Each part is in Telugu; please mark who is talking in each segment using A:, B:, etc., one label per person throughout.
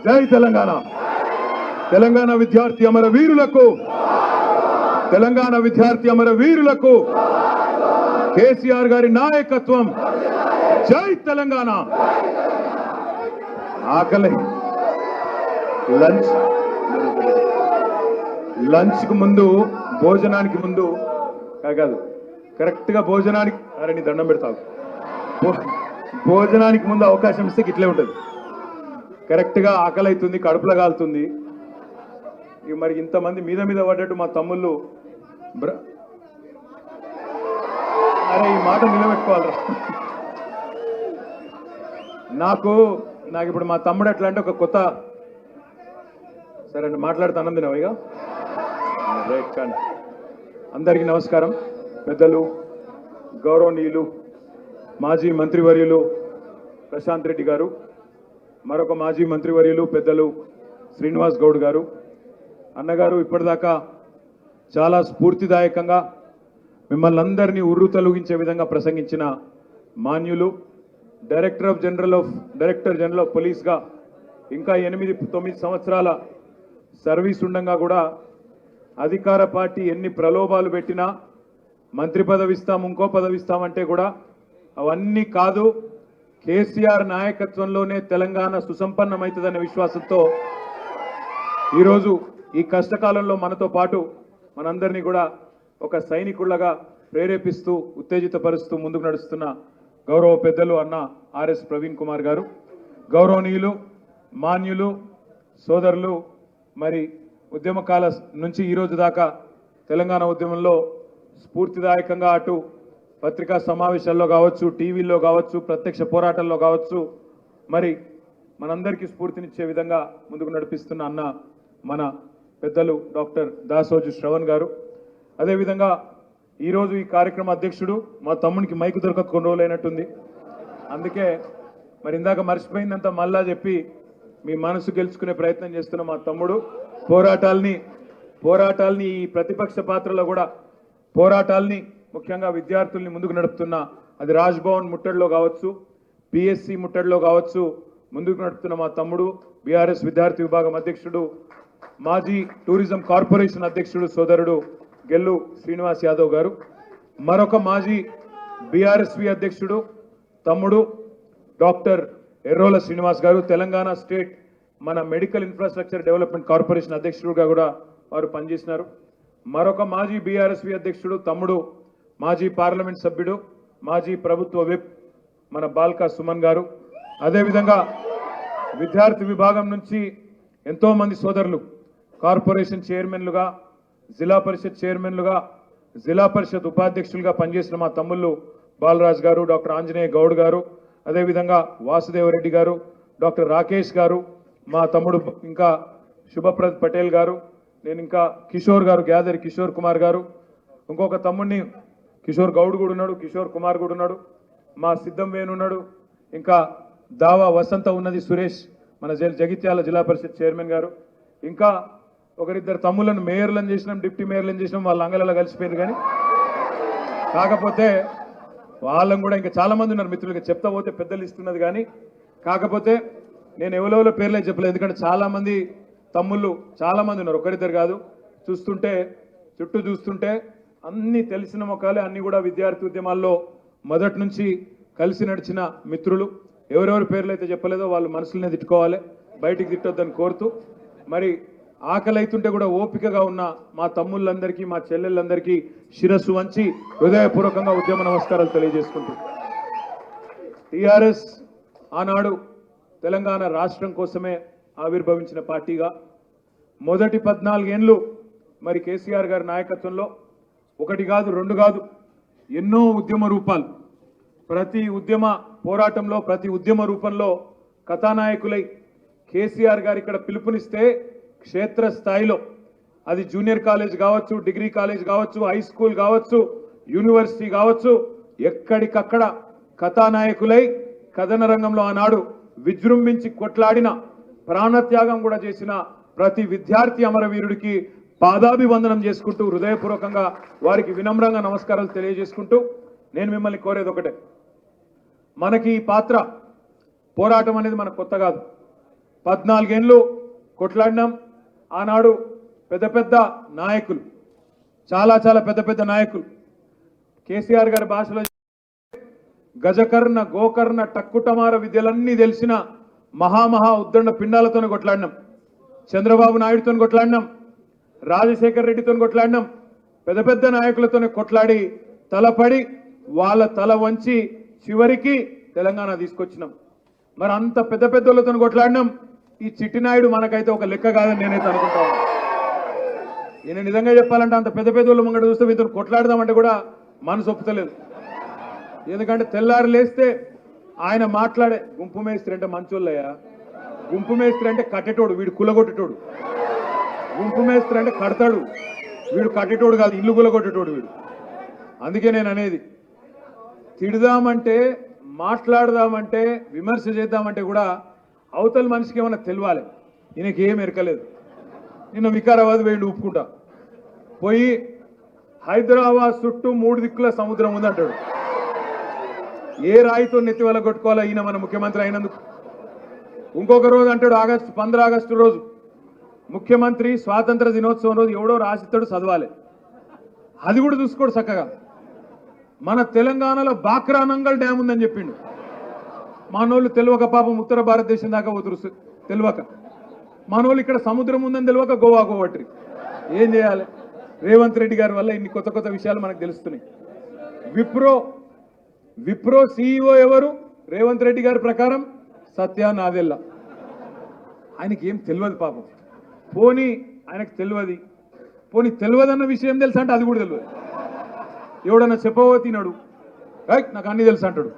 A: జై తెలంగాణ. తెలంగాణ విద్యార్థి అమరవీరులకు, తెలంగాణ విద్యార్థి అమరవీరులకు కేసీఆర్ గారి నాయకత్వం. జై తెలంగాణ. ఆకలి లంచ్ కు ముందు, భోజనానికి ముందు కాదు, కరెక్ట్ గా భోజనానికి, అరే నీ దండం పెడతావు, భోజనానికి ముందు అవకాశం ఇస్తే ఇట్లే ఉంటుంది. కరెక్ట్ గా ఆకలి అవుతుంది, కడుపులో కాలుతుంది. ఇక మరి ఇంతమంది మీద మీద పడ్డట్టు మా తమ్ముళ్ళు, అరే ఈ మాట నిలబెట్టుకోవాలరా. నాకు ఇప్పుడు మా తమ్ముడు ఎట్లా అంటే ఒక కొత్త, సరే అండి మాట్లాడుతాను తినవు ఇక. అందరికీ నమస్కారం. పెద్దలు, గౌరవనీయులు, మాజీ మంత్రివర్యులు ప్రశాంత్ రెడ్డి గారు, మరొక మాజీ మంత్రివర్యులు పెద్దలు శ్రీనివాస్ గౌడ్ గారు, అన్నగారు ఇప్పటిదాకా చాలా స్ఫూర్తిదాయకంగా మిమ్మల్ని అందరినీ ఉర్రు తొలగించే విధంగా ప్రసంగించిన మాన్యులు, డైరెక్టర్ జనరల్ ఆఫ్ పోలీస్గా ఇంకా 8-9 సంవత్సరాల సర్వీస్ ఉండగా కూడా అధికార పార్టీ ఎన్ని ప్రలోభాలు పెట్టినా మంత్రి పదవి ఇస్తాం, ఇంకో పదవి ఇస్తామంటే కూడా అవన్నీ కాదు, కేసీఆర్ నాయకత్వంలోనే తెలంగాణ సుసంపన్నమవుతుందనే విశ్వాసంతో ఈరోజు ఈ కష్టకాలంలో మనతో పాటు మనందరినీ కూడా ఒక సైనికుళ్ళగా ప్రేరేపిస్తూ, ఉత్తేజితపరుస్తూ ముందుకు నడుస్తున్న గౌరవ పెద్దలు అన్న ఆర్ఎస్ ప్రవీణ్ కుమార్ గారు, గౌరవనీయులు, మాన్యులు, సోదరులు, మరి ఉద్యమకాల నుంచి ఈరోజు దాకా తెలంగాణ ఉద్యమంలో స్ఫూర్తిదాయకంగా అటు పత్రికా సమావేశాల్లో కావచ్చు, టీవీల్లో కావచ్చు, ప్రత్యక్ష పోరాటాల్లో కావచ్చు, మరి మనందరికీ స్ఫూర్తినిచ్చే విధంగా ముందుకు నడిపిస్తున్న అన్న మన పెద్దలు డాక్టర్ దాసోజు శ్రవణ్ గారు, అదేవిధంగా ఈరోజు ఈ కార్యక్రమ అధ్యక్షుడు మా తమ్మునికి మైకు దొరకక కొన్ని రోజులైనట్టుంది, అందుకే మరి ఇందాక మర్చిపోయిందంతా మళ్ళా చెప్పి మీ మనసు గెలుచుకునే ప్రయత్నం చేస్తున్న మా తమ్ముడు, పోరాటాల్ని ఈ ప్రతిపక్ష పాత్రలో కూడా పోరాటాల్ని ముఖ్యంగా విద్యార్థుల్ని ముందుకు నడుపుతున్న, అది రాజ్భవన్ ముట్టడిలో కావచ్చు, పిఎస్సి ముట్టడిలో కావచ్చు, ముందుకు నడుపుతున్న మా తమ్ముడు, బీఆర్ఎస్ విద్యార్థి విభాగం అధ్యక్షుడు, మాజీ టూరిజం కార్పొరేషన్ అధ్యక్షుడు సోదరుడు గెల్లు శ్రీనివాస్ యాదవ్ గారు, మరొక మాజీ బీఆర్ఎస్వి అధ్యక్షుడు తమ్ముడు డాక్టర్ ఎర్రోల శ్రీనివాస్ గారు, తెలంగాణ స్టేట్ మన మెడికల్ ఇన్ఫ్రాస్ట్రక్చర్ డెవలప్మెంట్ కార్పొరేషన్ అధ్యక్షుడుగా కూడా వారు పనిచేసినారు, మరొక మాజీ బీఆర్ఎస్వి అధ్యక్షుడు తమ్ముడు, మాజీ పార్లమెంట్ సభ్యుడు, మాజీ ప్రభుత్వ విప్ మన బాల్కా సుమన్ గారు, అదేవిధంగా విద్యార్థి విభాగం నుంచి ఎంతో మంది సోదరులు కార్పొరేషన్ చైర్మన్లుగా, జిల్లా పరిషత్ చైర్మన్లుగా, జిల్లా పరిషత్ ఉపాధ్యక్షులుగా పనిచేసిన మా తమ్ముళ్ళు బాలరాజ్ గారు, డాక్టర్ ఆంజనేయ గౌడ్ గారు, అదేవిధంగా వాసుదేవరెడ్డి గారు, డాక్టర్ రాకేష్ గారు, మా తమ్ముడు ఇంకా శుభప్రద్ పటేల్ గారు, నేను ఇంకా కిషోర్ గారు, గ్యాదరి కిషోర్ కుమార్ గారు, ఇంకొక తమ్ముడిని కిషోర్ గౌడ్ కూడా ఉన్నాడు, కిషోర్ కుమార్ కూడా ఉన్నాడు, మా సిద్ధం వేణు ఉన్నాడు, ఇంకా దావా వసంత ఉన్నది సురేష్ మన జగిత్యాల జిల్లా పరిషత్ చైర్మన్ గారు, ఇంకా ఒకరిద్దరు తమ్ములను మేయర్లను చేసినాం, డిప్యూటీ మేయర్లను చేసినాం, వాళ్ళ అంగళలో కలిసిపోయారు. కానీ కాకపోతే వాళ్ళని కూడా ఇంకా చాలా మంది ఉన్నారు మిత్రులుగా, చెప్తా పోతే పెద్దలు ఇస్తున్నది. కానీ కాకపోతే నేను ఎవరెవరో పేర్లే చెప్పలేదు, ఎందుకంటే చాలా మంది తమ్ముళ్ళు చాలా మంది ఉన్నారు, ఒకరిద్దరు కాదు. చుట్టూ చూస్తుంటే అన్ని తెలిసిన మొక్కలే, అన్ని కూడా విద్యార్థి ఉద్యమాల్లో మొదటి నుంచి కలిసి నడిచిన మిత్రులు. ఎవరెవరి పేర్లు అయితే చెప్పలేదో వాళ్ళు మనసులనే తిట్టుకోవాలి, బయటికి తిట్టొద్దని కోరుతూ, మరి ఆకలి అవుతుంటే కూడా ఓపికగా ఉన్న మా తమ్ముళ్ళందరికీ, మా చెల్లెళ్ళందరికీ శిరస్సు వంచి హృదయపూర్వకంగా ఉద్యమ నమస్కారాలు తెలియజేసుకుంటూ, టీఆర్ఎస్ ఆనాడు తెలంగాణ రాష్ట్రం కోసమే ఆవిర్భవించిన పార్టీగా మొదటి 14 ఏళ్ళు మరి కేసీఆర్ గారి నాయకత్వంలో ఒకటి కాదు, రెండు కాదు, ఎన్నో ఉద్యమ రూపాలు, ప్రతి ఉద్యమ పోరాటంలో, ప్రతి ఉద్యమ రూపంలో కథానాయకులై కేసీఆర్ గారు ఇక్కడ పిలుపునిస్తే క్షేత్ర స్థాయిలో, అది జూనియర్ కాలేజ్ కావచ్చు, డిగ్రీ కాలేజ్ కావచ్చు, హై స్కూల్ కావచ్చు, యూనివర్సిటీ కావచ్చు, ఎక్కడికక్కడ కథానాయకులై కథన రంగంలో ఆనాడు విజృంభించి కొట్లాడిన, ప్రాణత్యాగం కూడా చేసిన ప్రతి విద్యార్థి అమరవీరుడికి పాదాభివందనం చేసుకుంటూ హృదయపూర్వకంగా వారికి వినమ్రంగా నమస్కారాలు తెలియజేసుకుంటూ, నేను మిమ్మల్ని కోరేది ఒకటే, మనకి ఈ పాత్ర పోరాటం అనేది మనకు కొత్త కాదు. 14 ఏళ్ళు కొట్లాడినాం. ఆనాడు పెద్ద పెద్ద నాయకులు, చాలా చాలా పెద్ద పెద్ద నాయకులు, కేసీఆర్ గారి భాషలో గజకర్ణ గోకర్ణ టక్కుటమార విద్యలన్నీ తెలిసిన మహామహా ఉద్దండ పిండాలతోనే కొట్లాడినాం. చంద్రబాబు నాయుడుతో కొట్లాడినాం, రాజశేఖర్ రెడ్డితో కొట్లాడినాం. పెద్ద పెద్ద నాయకులతోనే కొట్లాడి తలపడి వాళ్ళ తల వంచి చివరికి తెలంగాణ తీసుకొచ్చినాం. మరి అంత పెద్ద పెద్దలతో కొట్లాడినాం. ఈ చిట్టినాయుడు మనకైతే ఒక లెక్క కాదని నేనైతే అనుకుంటాను. ఈయన నిజంగా చెప్పాలంటే అంత పెద్ద పెద్దోళ్ళు ముంగట చూస్తే మీతో కొట్లాడదామంటే కూడా మనసు ఒప్పుతలేదు. ఎందుకంటే తెల్లారు లేస్తే ఆయన మాట్లాడే గుంపు మేస్త్రి అంటే మంచోళ్ళయ్యా, గుంపు మేస్త్రి అంటే కట్టేటోడు, వీడు కులగొట్టేటోడు. గుంపు మేస్త్రి అంటే కడతాడు, వీడు కట్టేటోడు కాదు, ఇల్లు కులగొట్టేటోడు వీడు. అందుకే నేను అనేది, తిడదామంటే మాట్లాడదామంటే విమర్శ చేద్దామంటే కూడా అవతల మనిషికి ఏమన్నా తెలియాలి. ఈయనకి ఏం ఎరకలేదు. నిన్న వికారాబాద్ వేయండి ఉప్పుకుంటా పోయి హైదరాబాద్ చుట్టూ 3 దిక్కుల సముద్రం ఉంది అంటాడు. ఏ రాయితో నెత్తి వల్ల కొట్టుకోవాలా ఈయన మన ముఖ్యమంత్రి అయినందుకు. ఇంకొక రోజు అంటాడు 15 ఆగస్టు రోజు ముఖ్యమంత్రి స్వాతంత్ర దినోత్సవం రోజు ఎవడో రాసిస్తాడు చదవాలి, అది కూడా చూసుకోడు చక్కగా. మన తెలంగాణలో బాక్రానంగల్ డ్యామ్ ఉందని చెప్పిండు. మనోళ్ళు తెలియక పాపం ఉత్తర భారతదేశం దాకా పోతురు తెలియక. మనోళ్ళు ఇక్కడ సముద్రం ఉందని తెలియక గోవా గోవట్రి. ఏం చేయాలి? రేవంత్ రెడ్డి గారి వల్ల ఇన్ని కొత్త కొత్త విషయాలు మనకు తెలుస్తున్నాయి. విప్రో CEO ఎవరు? రేవంత్ రెడ్డి గారి ప్రకారం సత్య నాదెల్లా. ఆయనకి ఏం తెలియదు పాపం. పోనీ ఆయనకు తెలియదు, పోనీ తెలియదన్న విషయం తెలుసా అంటే అది కూడా తెలియదు. ఎవడన్నా చెప్పవో తినడు, నాకు అన్ని తెలుసు అంటాడు.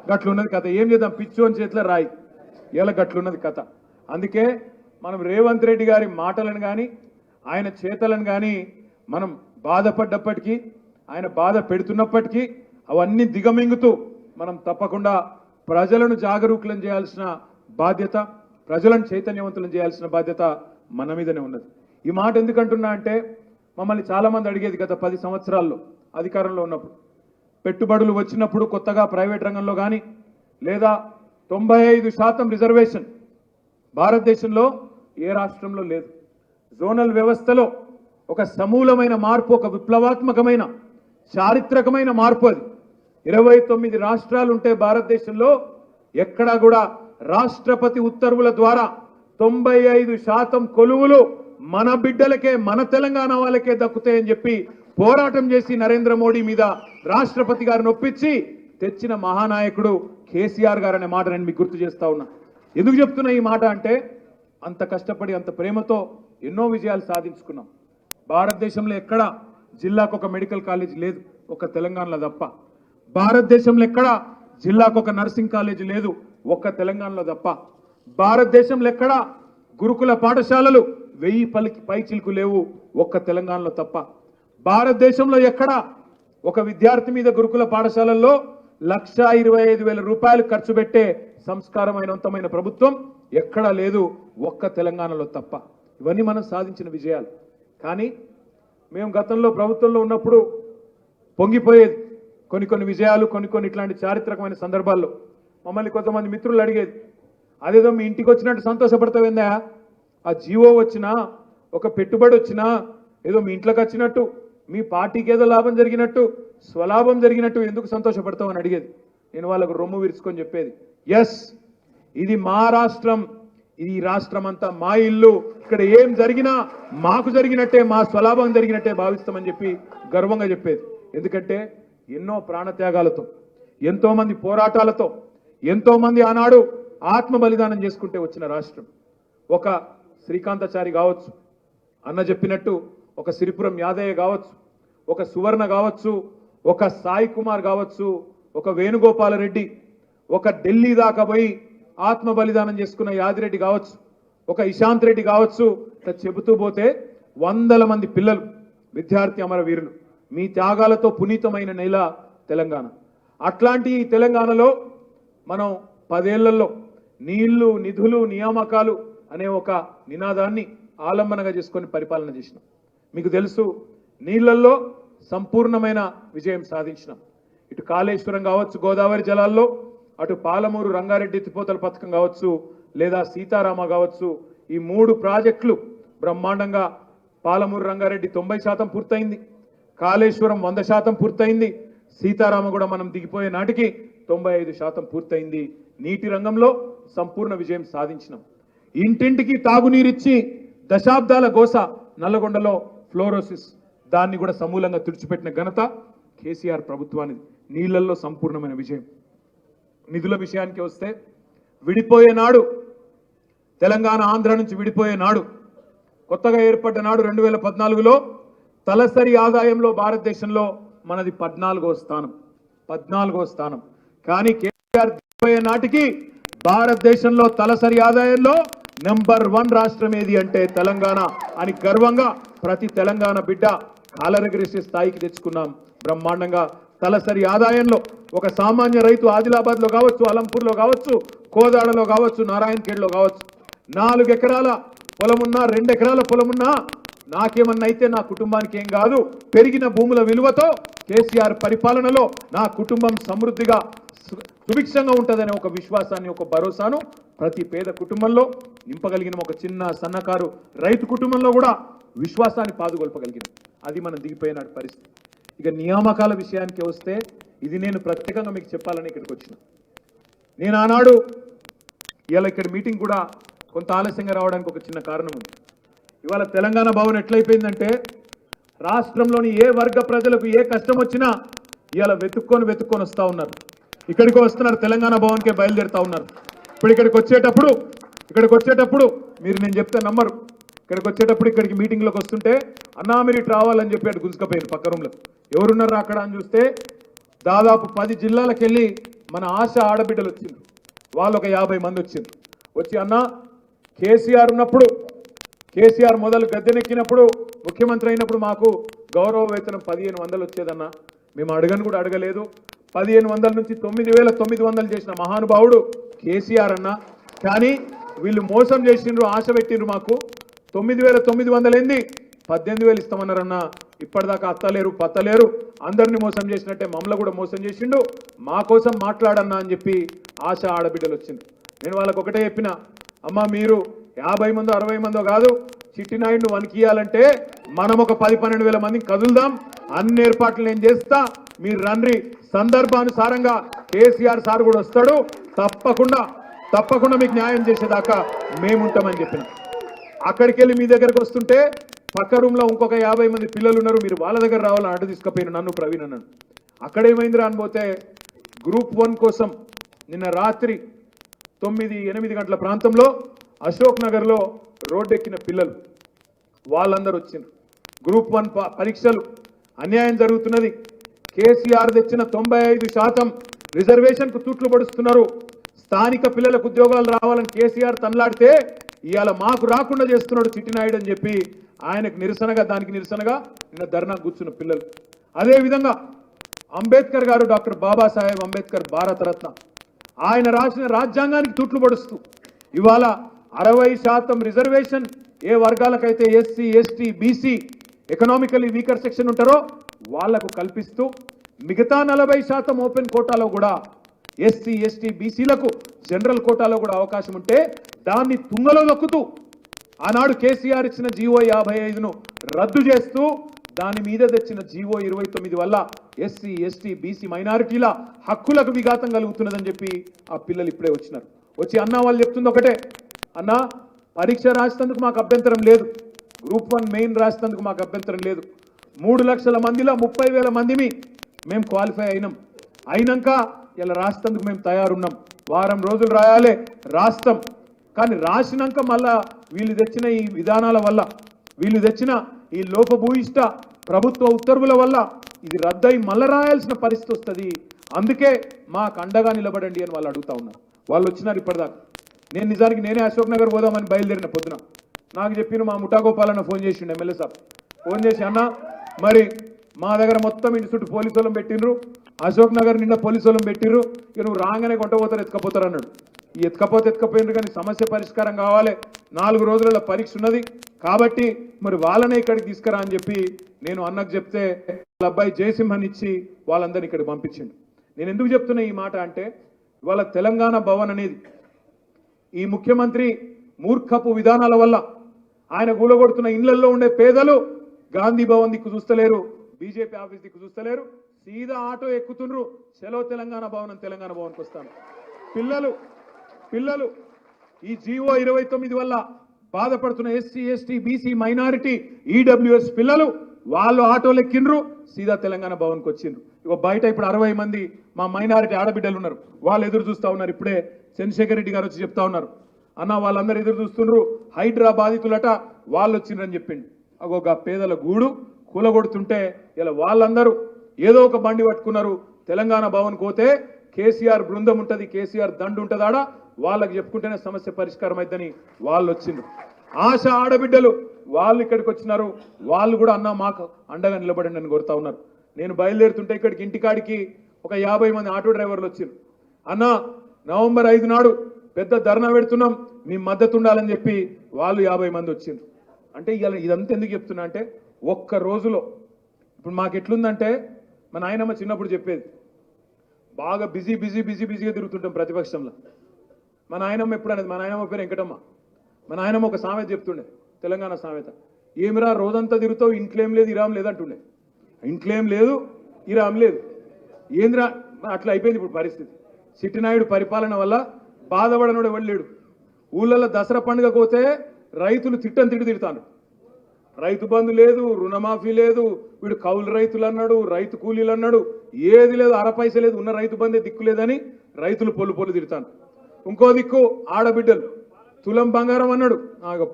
A: గట్లున్నది కథ. ఏం చేద్దాం? పిచ్చోని చేతిలో రాయి. ఇలా గట్లున్నది కథ. అందుకే మనం రేవంత్ రెడ్డి గారి మాటలను కానీ ఆయన చేతలను కానీ మనం బాధపడ్డప్పటికీ, ఆయన బాధ పెడుతున్నప్పటికీ అవన్నీ దిగమింగుతూ మనం తప్పకుండా ప్రజలను జాగరూకులను చేయాల్సిన బాధ్యత, ప్రజలను చైతన్యవంతులను చేయాల్సిన బాధ్యత మన మీదనే ఉన్నది. ఈ మాట ఎందుకంటున్నా అంటే, మమ్మల్ని చాలామంది అడిగేది గత 10 సంవత్సరాల్లో అధికారంలో ఉన్నప్పుడు, పెట్టుబడులు వచ్చినప్పుడు కొత్తగా ప్రైవేట్ రంగంలో కానీ లేదా 95% రిజర్వేషన్ భారతదేశంలో ఏ రాష్ట్రంలో లేదు. జోనల్ వ్యవస్థలో ఒక సమూలమైన మార్పు, ఒక విప్లవాత్మకమైన చారిత్రకమైన మార్పు. అది 29 రాష్ట్రాలు ఉంటే భారతదేశంలో ఎక్కడా కూడా రాష్ట్రపతి ఉత్తర్వుల ద్వారా 95% కొలువులు మన బిడ్డలకే, మన తెలంగాణ వాళ్ళకే దక్కుతాయని చెప్పి పోరాటం చేసి నరేంద్ర మోడీ మీద రాష్ట్రపతి గారిని ఒప్పించి తెచ్చిన మహానాయకుడు కేసీఆర్ గారు అనే మాట నేను మీకు గుర్తు చేస్తా ఉన్నా. ఎందుకు చెప్తున్నా ఈ మాట అంటే, అంత కష్టపడి అంత ప్రేమతో ఎన్నో విజయాలు సాధించుకున్నాం. భారతదేశంలో ఎక్కడ జిల్లాకు ఒక మెడికల్ కాలేజ్ లేదు, ఒక తెలంగాణలో తప్ప. భారతదేశంలో ఎక్కడ జిల్లాకు ఒక నర్సింగ్ కాలేజ్ లేదు, ఒక్క తెలంగాణలో తప్ప. భారతదేశంలో ఎక్కడ గురుకుల పాఠశాలలు 1000 పైచిలకు లేవు, ఒక్క తెలంగాణలో తప్ప. భారతదేశంలో ఎక్కడ ఒక విద్యార్థి మీద గురుకుల పాఠశాలల్లో 1,25,000 రూపాయలు ఖర్చు పెట్టే సంస్కారమైనవంతమైన ప్రభుత్వం ఎక్కడా లేదు, ఒక్క తెలంగాణలో తప్ప. ఇవన్నీ మనం సాధించిన విజయాలు. కానీ మేము గతంలో ప్రభుత్వంలో ఉన్నప్పుడు పొంగిపోయేది కొన్ని విజయాలు, కొన్ని ఇట్లాంటి చారిత్రకమైన సందర్భాల్లో మమ్మల్ని కొంతమంది మిత్రులు అడిగేది, అదేదో మీ ఇంటికి వచ్చినట్టు సంతోషపడతావేందా, ఆ జీవో వచ్చినా ఒక పెట్టుబడి వచ్చినా ఏదో మీ ఇంట్లోకి వచ్చినట్టు, మీ పార్టీకి ఏదో లాభం జరిగినట్టు, స్వలాభం జరిగినట్టు ఎందుకు సంతోషపడతావు అని అడిగేది. నేను వాళ్ళకు రొమ్ము విరుచుకొని చెప్పేది, ఎస్, ఇది మా రాష్ట్రం, ఈ రాష్ట్రం అంతా మా ఇల్లు, ఇక్కడ ఏం జరిగినా మాకు జరిగినట్టే, మా స్వలాభం జరిగినట్టే భావిస్తామని చెప్పి గర్వంగా చెప్పేది. ఎందుకంటే ఎన్నో ప్రాణత్యాగాలతో, ఎంతో మంది పోరాటాలతో, ఎంతో మంది ఆనాడు ఆత్మ బలిదానం చేసుకుంటే వచ్చిన రాష్ట్రం. ఒక శ్రీకాంతాచారి కావచ్చు, అన్న చెప్పినట్టు ఒక సిరిపురం యాదయ్య కావచ్చు, ఒక సువర్ణ కావచ్చు, ఒక సాయి కుమార్ కావచ్చు, ఒక వేణుగోపాలరెడ్డి, ఒక ఢిల్లీ దాకా పోయి ఆత్మ బలిదానం చేసుకున్న యాదిరెడ్డి కావచ్చు, ఒక ఇశాంత్ రెడ్డి కావచ్చు, ఇట్లా చెబుతూ పోతే 100 మంది పిల్లలు, విద్యార్థి అమరవీరులు, మీ త్యాగాలతో పునీతమైన నేల తెలంగాణ. అట్లాంటి ఈ తెలంగాణలో మనం 10 ఏళ్లలో నీళ్లు, నిధులు, నియామకాలు అనే ఒక నినాదాన్ని ఆలంబనగా చేసుకొని పరిపాలన చేసినాం. మీకు తెలుసు, నీళ్లలో సంపూర్ణమైన విజయం సాధించినాం. ఇటు కాళేశ్వరం కావచ్చు గోదావరి జలాల్లో, అటు పాలమూరు రంగారెడ్డి ఎత్తిపోతల పథకం కావచ్చు, లేదా సీతారామ కావచ్చు, ఈ 3 ప్రాజెక్టులు బ్రహ్మాండంగా పాలమూరు రంగారెడ్డి 90% పూర్తయింది, కాళేశ్వరం 100% పూర్తయింది, సీతారామ కూడా మనం దిగిపోయే నాటికి 95% పూర్తయింది. నీటి రంగంలో సంపూర్ణ విజయం సాధించినాం. ఇంటింటికి తాగునీరిచ్చి దశాబ్దాల గోస నల్లగొండలో ఫ్లోరోసిస్ దాన్ని కూడా సమూలంగా తుడిచిపెట్టిన ఘనత కేసీఆర్ ప్రభుత్వానికి. నీళ్లలో సంపూర్ణమైన విజయం. నిధుల విషయానికి వస్తే విడిపోయే నాడు, తెలంగాణ ఆంధ్ర నుంచి విడిపోయే నాడు, కొత్తగా ఏర్పడ్డ నాడు 2014లో తలసరి ఆదాయంలో భారతదేశంలో మనది 14వ స్థానం. కానీ కేసీఆర్ దిగిపోయే నాటికి భారతదేశంలో తలసరి ఆదాయంలో నెంబర్ 1 రాష్ట్రం ఏది అంటే తెలంగాణ అని గర్వంగా ప్రతి తెలంగాణ బిడ్డ కాలరెగరేసే స్థాయికి తెచ్చుకున్నాం. బ్రహ్మాండంగా తలసరి ఆదాయంలో ఒక సామాన్య రైతు ఆదిలాబాద్లో కావచ్చు, అలంపూర్లో కావచ్చు, కోదాడలో కావచ్చు, నారాయణఖేడ్లో కావచ్చు, 4 ఎకరాల పొలమున్నా 2 ఎకరాల పొలమున్నా నాకేమన్నా అయితే నా కుటుంబానికి ఏం కాదు, పెరిగిన భూముల విలువతో కేసీఆర్ పరిపాలనలో నా కుటుంబం సమృద్ధిగా సుభిక్షంగా ఉంటుందనే ఒక విశ్వాసాన్ని, ఒక భరోసాను ప్రతి పేద కుటుంబంలో నింపగలిగిన ఒక చిన్న సన్నకారు రైతు కుటుంబంలో కూడా విశ్వాసాన్ని పాదుగొల్పగలిగిన అది మనం దిగిపోయిన పరిస్థితి. ఇక నియామకాల విషయానికి వస్తే ఇది నేను ప్రత్యేకంగా మీకు చెప్పాలని ఇక్కడికి వచ్చిన. నేను ఆనాడు ఇలా ఇక్కడ మీటింగ్ కూడా కొంత ఆలస్యంగా రావడానికి ఒక చిన్న కారణం ఉంది. ఇవాళ తెలంగాణ భవన్ ఎట్లయిపోయిందంటే రాష్ట్రంలోని ఏ వర్గ ప్రజలకు ఏ కష్టం వచ్చినా ఇవాళ వెతుక్కొని వస్తూ ఉన్నారు. ఇక్కడికి వస్తున్నారు, తెలంగాణ భవన్కే బయలుదేరుతా ఉన్నారు. ఇప్పుడు ఇక్కడికి వచ్చేటప్పుడు మీరు నేను చెప్తే నమ్మరు, ఇక్కడికి వచ్చేటప్పుడు ఇక్కడికి మీటింగ్లోకి వస్తుంటే అన్నా మీరు ఇటు రావాలని చెప్పి అటు గుంజుకపోయారు పక్క రూమ్లో. ఎవరున్నారు అక్కడ అని చూస్తే దాదాపు 10 జిల్లాలకు వెళ్ళి మన ఆశ ఆడబిడ్డలు వచ్చిండ్రు. వాళ్ళు ఒక 50 మంది వచ్చిండ్రు. వచ్చి అన్న కేసీఆర్ ఉన్నప్పుడు, కేసీఆర్ మొదలు గద్దెనెక్కినప్పుడు, ముఖ్యమంత్రి అయినప్పుడు మాకు గౌరవ వేతనం 1500 వచ్చేదన్నా, మేము అడగను కూడా అడగలేదు. 1500 నుంచి 9900 చేసిన మహానుభావుడు కేసీఆర్ అన్న. కానీ వీళ్ళు మోసం చేసిండ్రు, ఆశ పెట్టిండ్రు. మాకు 9900 ఏంది 18,000 ఇస్తామన్నారన్న. ఇప్పటిదాకా అత్తలేరు పత్తలేరు, అందరినీ మోసం చేసినట్టే మమ్మల్ని కూడా మోసం చేసిండు. మా కోసం మాట్లాడన్నా అని చెప్పి ఆశ ఆడబిడ్డలు వచ్చింది. నేను వాళ్ళకు ఒకటే చెప్పిన, అమ్మ మీరు 50 మందో 60 మందో కాదు, చిట్టినాయుడిని వణికియాలంటే మనం ఒక 10-12 వేల మందిని కదులుదాం, అన్ని ఏర్పాట్లు నేను చేస్తా, మీరు రండి, సందర్భానుసారంగా కేసీఆర్ సార్ కూడా వస్తాడు, తప్పకుండా మీకు న్యాయం చేసేదాకా మేముంటామని చెప్పిన. అక్కడికి వెళ్ళి మీ దగ్గరకు వస్తుంటే పక్క రూమ్లో ఇంకొక 50 మంది పిల్లలు ఉన్నారు, మీరు వాళ్ళ దగ్గర రావాలని అడ్డు తీసుకుపోయిన నన్ను ప్రవీణ్ అన్నాను. అక్కడేమైందిరా అనిపోతే గ్రూప్ 1 కోసం నిన్న రాత్రి 9-8 గంటల ప్రాంతంలో అశోక్ నగర్లో రోడ్డు ఎక్కిన పిల్లలు వాళ్ళందరూ వచ్చిండ్రు. గ్రూప్ 1 పరీక్షలు అన్యాయం జరుగుతున్నది. కేసీఆర్ తెచ్చిన 95% రిజర్వేషన్కు తూట్లు పడుస్తున్నారు. స్థానిక పిల్లలకు ఉద్యోగాలు రావాలని కేసీఆర్ తనలాడితే ఇవాళ మాకు రాకుండా చేస్తున్నాడు చిట్టినాయుడు అని చెప్పి దానికి నిరసనగా నిన్న ధర్నా కూర్చున్న పిల్లలు. అదేవిధంగా అంబేద్కర్ గారు, డాక్టర్ బాబాసాహెబ్ అంబేద్కర్ భారతరత్న, ఆయన రాసిన రాజ్యాంగానికి తూట్లు పడుస్తూ ఇవాళ 60% రిజర్వేషన్ ఏ వర్గాలకైతే SC ST BC economically weaker section ఉంటారో వాళ్లకు కల్పిస్తూ మిగతా 40% ఓపెన్ కోటాలో కూడా ఎస్సీ ఎస్టీ బీసీలకు జనరల్ కోటాలో కూడా అవకాశం ఉంటే దాన్ని తుంగలో నొక్కుతూ ఆనాడు కేసీఆర్ ఇచ్చిన జీవో 55ను రద్దు చేస్తూ దాని మీద తెచ్చిన జీవో 29 వల్ల ఎస్సీ ఎస్టీ బీసీ మైనారిటీల హక్కులకు విఘాతం కలుగుతున్నదని చెప్పి ఆ పిల్లలు ఇప్పుడే వచ్చినారు. వచ్చి అన్న వాళ్ళు చెప్తుంది ఒకటే, అన్న పరీక్ష రాసేందుకు మాకు అభ్యంతరం లేదు, గ్రూప్ 1 మెయిన్ రాసేందుకు మాకు అభ్యంతరం లేదు, 3 లక్షల మందిలో 30,000 మందిని మేము క్వాలిఫై అయినాక ఇలా రాసేందుకు మేము తయారున్నాం, వారం రోజులు రాయాలి రాస్తాం. కానీ రాసినాక మళ్ళా వీళ్ళు తెచ్చిన ఈ విధానాల వల్ల, వీళ్ళు తెచ్చిన ఈ లోపభూయిష్ట ప్రభుత్వ ఉత్తర్వుల వల్ల ఇది రద్దయి మళ్ళా రాయాల్సిన పరిస్థితి వస్తుంది. అందుకే మాకు అండగా నిలబడండి అని వాళ్ళు అడుగుతా ఉన్నారు. వాళ్ళు వచ్చినారు ఇప్పటిదాకా. నేను నిజానికి నేనే అశోక్ నగర్ పోదామని బయలుదేరిన పొద్దున నాకు చెప్పిన మా ముఠాగోపాలన్న ఫోన్ చేసిండు, ఎమ్మెల్యే సాబ్ ఫోన్ చేసి, అన్న మరి మా దగ్గర మొత్తం ఇంటి చుట్టూ పోలీసు వాళ్ళని పెట్టిండ్రు, అశోక్ నగర్ నిండా పోలీసు వాళ్ళని పెట్టిర్రు, ఇక నువ్వు రాగానే కొంటపోతారు ఎత్తుకపోతారు అన్నాడు. ఈ ఎత్తుకపోయినరు కానీ సమస్య పరిష్కారం కావాలి, 4 రోజుల పరీక్ష ఉన్నది కాబట్టి మరి వాళ్ళనే ఇక్కడికి తీసుకురా అని చెప్పి నేను అన్నకు చెప్తే వాళ్ళ అబ్బాయి జయసింహన్ ఇచ్చి వాళ్ళందరినీ ఇక్కడికి పంపించిండు. నేను ఎందుకు చెప్తున్నా ఈ మాట అంటే ఇవాళ తెలంగాణ భవన్ అనేది ఈ ముఖ్యమంత్రి మూర్ఖపు విధానాల వల్ల ఆయన కూలగొడుతున్న ఇళ్లలో ఉండే పేదలు గాంధీ భవన్ దిక్కు చూస్తలేరు, బీజేపీ ఆఫీస్ దిక్కు చూస్తలేరు, సీదా ఆటో ఎక్కుతుండ్రు, చలో తెలంగాణ భవన్ తెలంగాణ భవన్కి వస్తాను. పిల్లలు ఈ జీవో 29 వల్ల బాధపడుతున్న SC ST BC minority EWS పిల్లలు వాళ్ళు ఆటోలు ఎక్కిండ్రు, సీదా తెలంగాణ భవన్కి వచ్చిండ్రు. ఇక బయట ఇప్పుడు 60 మంది మా మైనారిటీ ఆడబిడ్డలు ఉన్నారు, వాళ్ళు ఎదురు చూస్తూ ఉన్నారు. ఇప్పుడే చంద్రశేఖర్ రెడ్డి గారు వచ్చి చెప్తా ఉన్నారు, అన్న వాళ్ళందరూ ఎదురు చూస్తుండ్రు, హైడ్రా బాధితులట వాళ్ళు వచ్చిండ్రని చెప్పిండు. అగోగా పేదల గూడు కూలగొడుతుంటే ఇలా వాళ్ళందరూ ఏదో ఒక బండి పట్టుకున్నారు. తెలంగాణ భవన్ పోతే కేసీఆర్ బృందం ఉంటుంది, కేసీఆర్ దండు ఉంటుంది, ఆడ వాళ్ళకి చెప్పుకుంటేనే సమస్య పరిష్కారం అయిద్దని వాళ్ళు వచ్చిండ్రు. ఆశ ఆడబిడ్డలు వాళ్ళు ఇక్కడికి వచ్చినారు, వాళ్ళు కూడా అన్న మాకు అండగా నిలబడండి అని కోరుతా ఉన్నారు. నేను బయలుదేరుతుంటే ఇక్కడికి ఇంటికాడికి ఒక 50 మంది ఆటో డ్రైవర్లు వచ్చిండ్రు. అన్న నవంబర్ 5 నాడు పెద్ద ధర్నా పెడుతున్నాం, మీ మద్దతు ఉండాలని చెప్పి వాళ్ళు 50 మంది వచ్చిండ్రు. అంటే ఇవాళ ఇదంతా ఎందుకు చెప్తున్నా అంటే ఒక్క రోజులో ఇప్పుడు మాకు ఎట్లుందంటే మా నాయనమ్మ చిన్నప్పుడు చెప్పేది, బాగా బిజీగా తిరుగుతుంటాం ప్రతిపక్షంలో. మా నాయనమ్మ ఎప్పుడు అనేది, మా నాయనమ్మ పేరు వెంకటమ్మ, మా నాయనమ్మ ఒక సామెత చెప్తుండే, తెలంగాణ సామెత, ఏమిరా రోజంతా తిరుగుతావు, ఇంట్లేం లేదు ఇరాం లేదు అంటుండే. ఇంట్లేం లేదు ఇరాం లేదు ఏంద్రా, అట్లా అయిపోయింది ఇప్పుడు పరిస్థితి. సిట్టినాయుడు పరిపాలన వల్ల బాధపడనోడు ఎవడు లేడు. ఊళ్ళల్లో దసరా పండుగ పోతే రైతులు తిడతాను, రైతు బంధు లేదు, రుణమాఫీ లేదు, వీడు కౌలు రైతులు అన్నాడు, రైతు కూలీలు అన్నాడు, ఏది లేదు, అరపైస లేదు, ఉన్న రైతు బంధే దిక్కు లేదని రైతులు పొల్లు తిడతాను. ఇంకో దిక్కు ఆడబిడ్డలు తులం బంగారం అన్నాడు,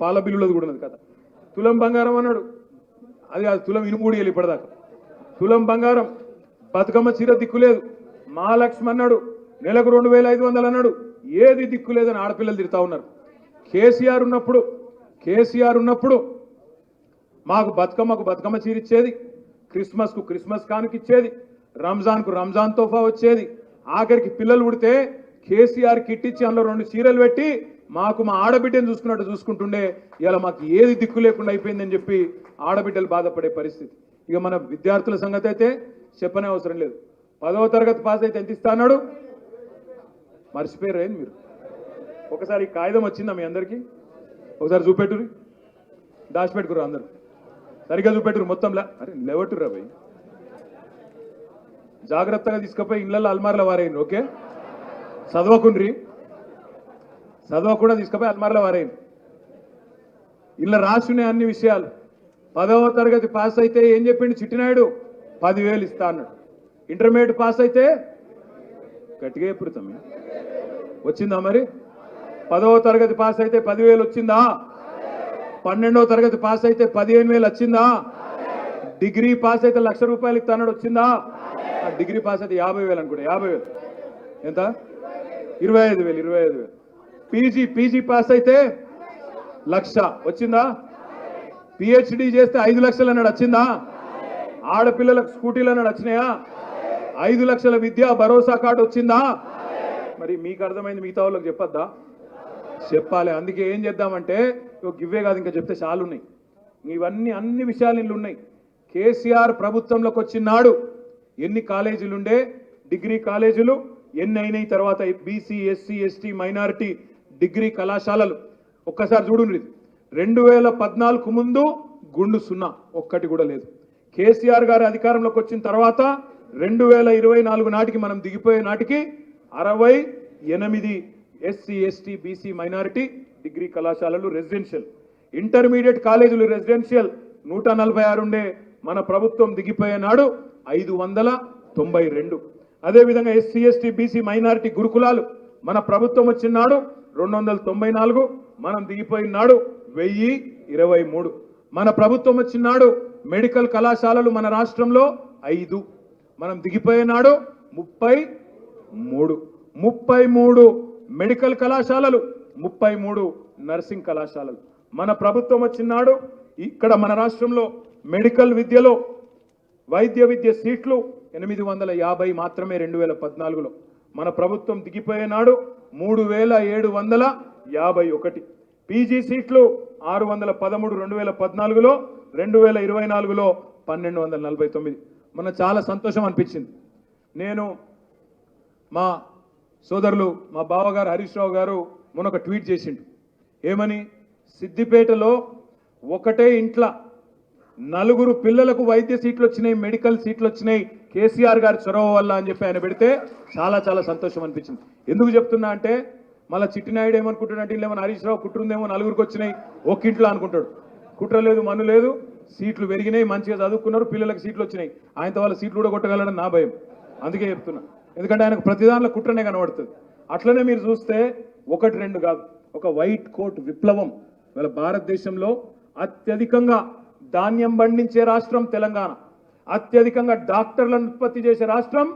A: పాల బిల్లులది కూడా ఉన్నది కదా, తులం బంగారం అన్నాడు, అది తులం ఇనుమూడి వెళ్ళి ఇప్పటిదాకా తులం బంగారం, బతుకమ్మ చీర దిక్కు లేదు, మహాలక్ష్మి అన్నాడు, నెలకు 2500 అన్నాడు, ఏది దిక్కు లేదని ఆడపిల్లలు తిడతా ఉన్నారు. కేసీఆర్ ఉన్నప్పుడు మాకు బతుకమ్మ చీర ఇచ్చేది, క్రిస్మస్కు క్రిస్మస్ కానుక ఇచ్చేది, రంజాన్కు రంజాన్ తోఫా వచ్చేది, ఆఖరికి పిల్లలు పుడితే కేసీఆర్ కిట్ ఇచ్చి అందులో 2 చీరలు పెట్టి మాకు మా ఆడబిడ్డను చూసుకున్నట్టు చూసుకుంటుండే. ఇలా మాకు ఏది దిక్కు లేకుండా అయిపోయిందని చెప్పి ఆడబిడ్డలు బాధపడే పరిస్థితి. ఇక మన విద్యార్థుల సంగతి అయితే చెప్పనే అవసరం లేదు. 10వ తరగతి పాస్ అయితే ఎంత ఇస్తా అన్నాడు, మర్చిపోయారు మీరు? ఒకసారి ఈ కాగితం వచ్చిందా మీ అందరికీ? ఒకసారి చూపెట్టురు, దాచిపెట్టుకురు, అందరూ సరిగ్గా చూపెట్టురు, మొత్తం అరే లేవట్టురా భయ్, జాగ్రత్తగా తీసుకుపోయి ఇళ్ళల్లో అల్మార్లో వారేయండి. ఓకే, చదవకుండా తీసుకుపోయి అల్మార్లో వారేయండి. ఇలా రాసునే అన్ని విషయాలు. 10వ తరగతి పాస్ అయితే ఏం చెప్పిండు చిట్టినాయుడు, 10,000 ఇస్తా అన్నాడు. ఇంటర్మీడియట్ పాస్ అయితే గట్టిగా ఎప్పుడుతాం వచ్చిందా మరి? 10వ తరగతి పాస్ అయితే 10,000 వచ్చిందా? 12వ తరగతి పాస్ అయితే 15,000 వచ్చిందా? డిగ్రీ పాస్ అయితే ₹1,00,000 ఇస్తా అన్నాడు, వచ్చిందా? డిగ్రీ పాస్ అయితే 50,000 అనుకుంటా, 50,000 ఎంత? 25,000. పీజీ పాస్ అయితే 1,00,000 వచ్చిందా? పిహెచ్డి చేస్తే 5 లక్షలు అన్నాడు, వచ్చిందా? ఆడపిల్లలకు స్కూటీలు అన్నాడు, వచ్చినాయా? 5 లక్షల విద్యా భరోసా కార్డు వచ్చిందా? మరి మీకు అర్థమైంది, మిగతా వాళ్ళకి చెప్పొద్దా? చెప్పాలి. అందుకే ఏం చేద్దామంటే ఇవే కాదు, ఇంకా చెప్తే చాలా ఉన్నాయి. ఇవన్నీ అన్ని విషయాలు ఇల్లు ఉన్నాయి. కేసీఆర్ ప్రభుత్వంలోకి వచ్చినాడు ఎన్ని కాలేజీలు ఉండే, డిగ్రీ కాలేజీలు ఎన్ని అయినాయి, తర్వాత BC SC ST minority degree కళాశాలలు ఒక్కసారి చూడండి. 2014 ముందు గుండు 0 ఒక్కటి కూడా లేదు. కేసీఆర్ గారి అధికారంలోకి వచ్చిన తర్వాత 2024 నాటికి మనం దిగిపోయే నాటికి 68 SC ST BC minority degree కళాశాలలు రెసిడెన్షియల్, ఇంటర్మీడియట్ కాలేజీలు రెసిడెన్షియల్ 146 ఉండే, మన ప్రభుత్వం దిగిపోయే నాడు 592. అదేవిధంగా ఎస్సీ ఎస్టీ బీసీ మైనారిటీ గురుకులాలు మన ప్రభుత్వం వచ్చిన నాడు 294, మనం దిగిపోయిన నాడు 1023. మన ప్రభుత్వం వచ్చిన నాడు మెడికల్ కళాశాలలు మన రాష్ట్రంలో 5, మనం దిగిపోయే నాడు 33 మెడికల్ కళాశాలలు, 33 నర్సింగ్ కళాశాలలు. మన ప్రభుత్వం వచ్చిన నాడు ఇక్కడ మన రాష్ట్రంలో మెడికల్ విద్యలో వైద్య విద్య సీట్లు 850 మాత్రమే 2014లో. మన ప్రభుత్వం దిగిపోయే నాడు 3751. పీజీ సీట్లు 613 2014లో, 2024లో 1249. మన చాలా సంతోషం అనిపించింది. నేను మా సోదరులు, మా బావగారు హరీష్ రావు గారు మొన్న ఒక ట్వీట్ చేసిండు ఏమని, సిద్దిపేటలో ఒకటే ఇంట్లో 4 పిల్లలకు వైద్య సీట్లు వచ్చినాయి, మెడికల్ సీట్లు వచ్చినాయి కేసీఆర్ గారి చొరవ వల్ల అని చెప్పి ఆయన పెడితే చాలా చాలా సంతోషం అనిపించింది. ఎందుకు చెప్తున్నా అంటే మళ్ళీ చిట్టినాయుడు ఏమనుకుంటాడు అంటే ఏమన్నా హరీష్ రావు కుట్రుందేమో 4 వచ్చినాయి ఒక్క ఇంట్లో అనుకుంటాడు. కుట్ర లేదు, మన్ను లేదు, సీట్లు పెరిగినాయి, మంచిగా చదువుకున్నారు, పిల్లలకు సీట్లు వచ్చినాయి. ఆయనతో వాళ్ళ సీట్లు కూడా కొట్టగలడని నా భయం. అందుకే చెప్తున్నా, ఎందుకంటే ఆయనకు ప్రతిదానిలో కుట్రనే కనబడుతుంది. అట్లనే మీరు చూస్తే 1-2 కాదు, ఒక వైట్ కోట్ విప్లవం. ఇవాళ భారతదేశంలో అత్యధికంగా ధాన్యం పండించే రాష్ట్రం తెలంగాణ, అత్యధికంగా డాక్టర్లను ఉత్పత్తి చేసే రాష్ట్రం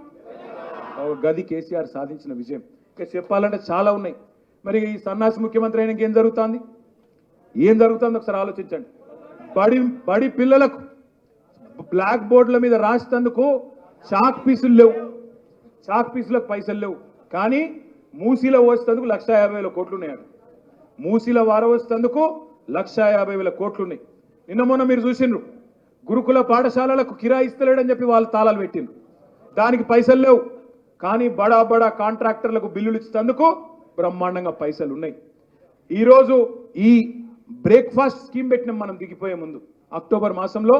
A: గది కేసీఆర్ సాధించిన విజయం. ఇంకా చెప్పాలంటే చాలా ఉన్నాయి. మరి ఈ సన్నాసి ముఖ్యమంత్రి అయినాక ఏం జరుగుతుంది, ఒకసారి ఆలోచించండి. బడి పిల్లలకు బ్లాక్ బోర్డుల మీద రాసేందుకు చాక్ పీసులు లేవు, చాక్ పీసులకు పైసలు లేవు. కానీ మూసీలో వచ్చేందుకు 1,50,000 కోట్లు ఉన్నాయి. మూసీల వార వచ్చేందుకు 1,50,000 కోట్లు ఉన్నాయి. నిన్న మొన్న మీరు చూసిండ్రు, గురుకుల పాఠశాలలకు కిరాయి ఇస్తలేడని చెప్పి వాళ్ళు తాళాలు పెట్టిండ్రు, దానికి పైసలు లేవు. కానీ బడా బడా కాంట్రాక్టర్లకు బిల్లులు ఇచ్చేందుకు బ్రహ్మాండంగా పైసలు ఉన్నాయి. ఈరోజు ఈ బ్రేక్ఫాస్ట్ స్కీమ్ పెట్టినాం మనం దిగిపోయే ముందు. అక్టోబర్ మాసంలో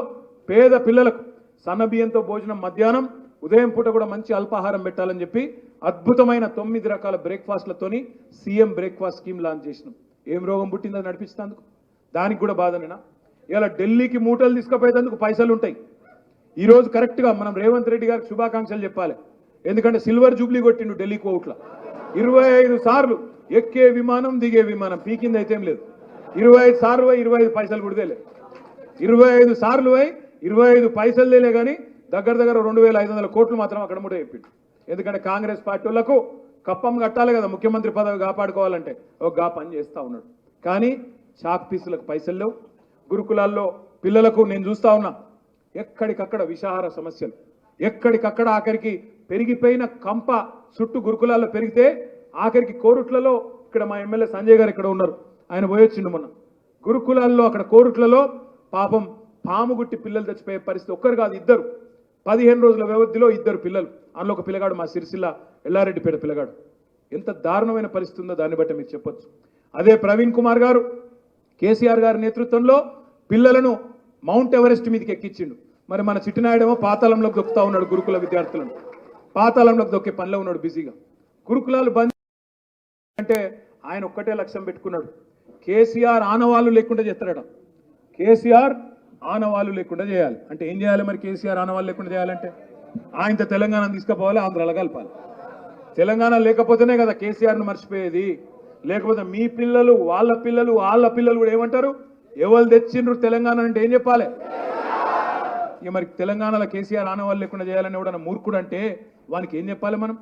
A: పేద పిల్లలకు సన్నబియ్యంతో భోజనం, మధ్యాహ్నం ఉదయం పూట కూడా మంచి అల్పాహారం పెట్టాలని చెప్పి అద్భుతమైన 9 రకాల బ్రేక్ఫాస్ట్లతోని సీఎం బ్రేక్ఫాస్ట్ స్కీమ్ లాంచ్ చేసినాం. ఏం రోగం పుట్టిందని నడిపిస్తేందుకు, దానికి కూడా బాధనేనా? ఇలా ఢిల్లీకి మూటలు తీసుకుపోయేందుకు పైసలు ఉంటాయి. ఈరోజు కరెక్ట్గా మనం రేవంత్ రెడ్డి గారికి శుభాకాంక్షలు చెప్పాలి. ఎందుకంటే సిల్వర్ జూబ్లీ కొట్టిండు ఢిల్లీ కోట్ల. 25 సార్లు ఎక్కే విమానం, దిగే విమానం, పీకింది అయితే ఏం లేదు. 25 సార్లు 25 పైసలు కుడిదేలే, 25 సార్లు 25 పైసలు తేలే. కానీ దగ్గర 2,500 కోట్లు మాత్రం అక్కడ ముట్ట చెప్పిండు. ఎందుకంటే కాంగ్రెస్ పార్టీ వాళ్ళకు కప్పం కట్టాలి కదా, ముఖ్యమంత్రి పదవి కాపాడుకోవాలంటే ఒక పని చేస్తూ ఉన్నాడు. కానీ చాక్ పీసులకు పైసలు లేవు. గురుకులాల్లో పిల్లలకు నేను చూస్తా ఉన్నా, ఎక్కడికక్కడ విషాహార సమస్యలు, ఎక్కడికక్కడ ఆఖరికి పెరిగిపోయిన కంప చుట్టూ గురుకులాల్లో పెరిగితే ఆఖరికి కోరుట్లలో, ఇక్కడ మా ఎమ్మెల్యే సంజయ్ గారు ఇక్కడ ఉన్నారు, ఆయన పోయొచ్చిండు మొన్న. గురుకులాల్లో అక్కడ కోరుట్లలో పాపం పాము గుట్టి పిల్లలు చచ్చిపోయే పరిస్థితి. ఒక్కరు కాదు, 2, 15 రోజుల వ్యవధిలో 2 పిల్లలు. అందులో ఒక పిల్లగాడు మా సిరిసిల్ల ఎల్లారెడ్డిపేట పిల్లగాడు. ఎంత దారుణమైన పరిస్థితి ఉందో దాన్ని బట్టి మీరు చెప్పొచ్చు. అదే ప్రవీణ్ కుమార్ గారు కేసీఆర్ గారి నేతృత్వంలో పిల్లలను మౌంట్ ఎవరెస్ట్ మీదకి ఎక్కించిండు. మరి మన చిట్టినాయుడేమో పాతాళంలోకి దొక్కుతా ఉన్నాడు గురుకుల విద్యార్థులను, పాతాళంలోకి దొక్కే పనిలో ఉన్నాడు బిజీగా. గురుకులాలు బంద్ అంటే ఆయన ఒక్కటే లక్ష్యం పెట్టుకున్నాడు, కేసీఆర్ ఆనవాళ్ళు లేకుండా చేస్తాడట. కేసీఆర్ ఆనవాళ్ళు లేకుండా చేయాలి అంటే ఏం చేయాలి మరి? కేసీఆర్ ఆనవాళ్ళు లేకుండా చేయాలంటే ఆయనతో తెలంగాణ తీసుకుపోవాలి, ఆంధ్రాలో కలపాలి. తెలంగాణ లేకపోతేనే కదా కేసీఆర్ను మర్చిపోయేది. లేకపోతే మీ పిల్లలు, వాళ్ళ పిల్లలు కూడా ఏమంటారు, ఎవరు తెచ్చిండ్రు తెలంగాణ అంటే ఏం చెప్పాలి? ఇక మరి తెలంగాణలో కేసీఆర్ ఆనవాళ్ళు లేకుండా చేయాలని కూడా మూర్ఖుడు అంటే వానికి ఏం చెప్పాలి మనం?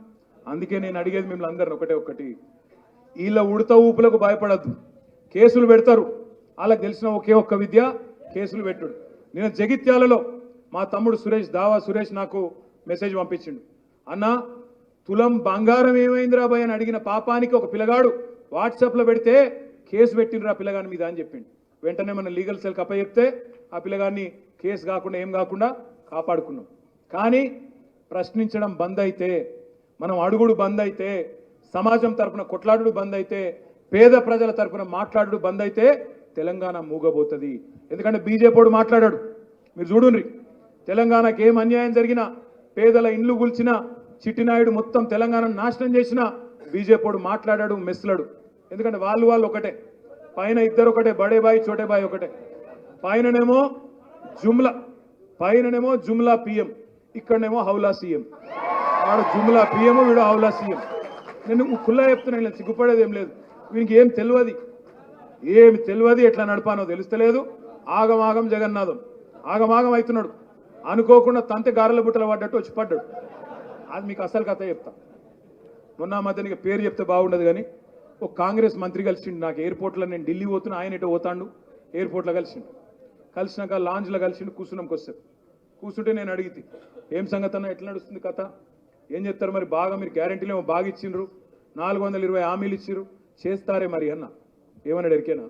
A: అందుకే నేను అడిగేది మిమ్మల్ని అందరిని ఒకటి, వీళ్ళ ఉడత ఊపులకు భయపడద్దు. కేసులు పెడతారు, వాళ్ళకి తెలిసిన ఒకే ఒక్క విద్య కేసులు పెట్టుడు. నేను జగిత్యాలలో మా తమ్ముడు దావా సురేష్ నాకు మెసేజ్ పంపించిండు, అన్న తులం బంగారం ఏమైందిరా భయ్ అని అడిగిన పాపానికి ఒక పిల్లగాడు వాట్సాప్లో పెడితే కేసు పెట్టిండ్రు ఆ పిల్లగాని మీద అని చెప్పిండు. వెంటనే మన లీగల్ సెల్ కప్ప చెప్తే ఆ పిల్లగాన్ని కేసు కాకుండా ఏం కాకుండా కాపాడుకున్నాం. కానీ ప్రశ్నించడం బంద్ అయితే, మనం అడుగుడు బంద్ అయితే, సమాజం తరపున కొట్లాడుడు బంద్ అయితే, పేద ప్రజల తరపున మాట్లాడుడు బంద్ అయితే తెలంగాణ మూగబోతుంది. ఎందుకంటే బీజేపీడు మాట్లాడాడు, మీరు చూడుండ్రి, తెలంగాణకి ఏం అన్యాయం జరిగినా, పేదల ఇండ్లు కూల్చినా, చిట్టినాయుడు మొత్తం తెలంగాణను నాశనం చేసినా బీజేపీడు మాట్లాడాడు, మెస్లాడు. ఎందుకంటే వాళ్ళు ఒకటే, పైన ఇద్దరు ఒకటే, బడే బాయ్ చోటే బాయ్ ఒకటే. పైననేమో జుమ్లా పిఎం, ఇక్కడనేమో హౌలా సీఎం. వాడు జుమ్లా పిఎం, వీడు హౌలా సీఎం. నేను కుల్లా చెప్తున్నాను, ఇలా సిగ్గుపడేది ఏం లేదు. వీనికి ఏమి తెలియదు, ఎట్లా నడపానో తెలుస్తలేదు. ఆగమాగం జగన్నాథం, ఆగమాగం అవుతున్నాడు. అనుకోకుండా తంతె గారెల బుట్టలు పడ్డట్టు వచ్చి పడ్డాడు. అది మీకు అసలు కథ చెప్తా. మొన్న మధ్యనికి పేరు చెప్తే బాగుండదు కానీ ఒక కాంగ్రెస్ మంత్రి కలిసిండు నాకు ఎయిర్పోర్ట్లో. నేను ఢిల్లీ పోతున్నా, ఆయన ఎటో పోతాడు, ఎయిర్పోర్ట్లో కలిసినాక లాంజ్లో కలిసిండు. కూర్చున్నాం కొద్దిసేపు. కూర్చుంటే నేను అడిగితే ఏం సంగతి అన్న, ఎట్లా నడుస్తుంది కథ, ఏం చెప్తారు మరి? బాగా మీరు గ్యారెంటీలు ఏమో బాగా ఇచ్చిండ్రు, 420 హామీలు ఇచ్చిర్రు, చేస్తారే మరి అన్న. ఏమన్నాడు ఎరికేనా?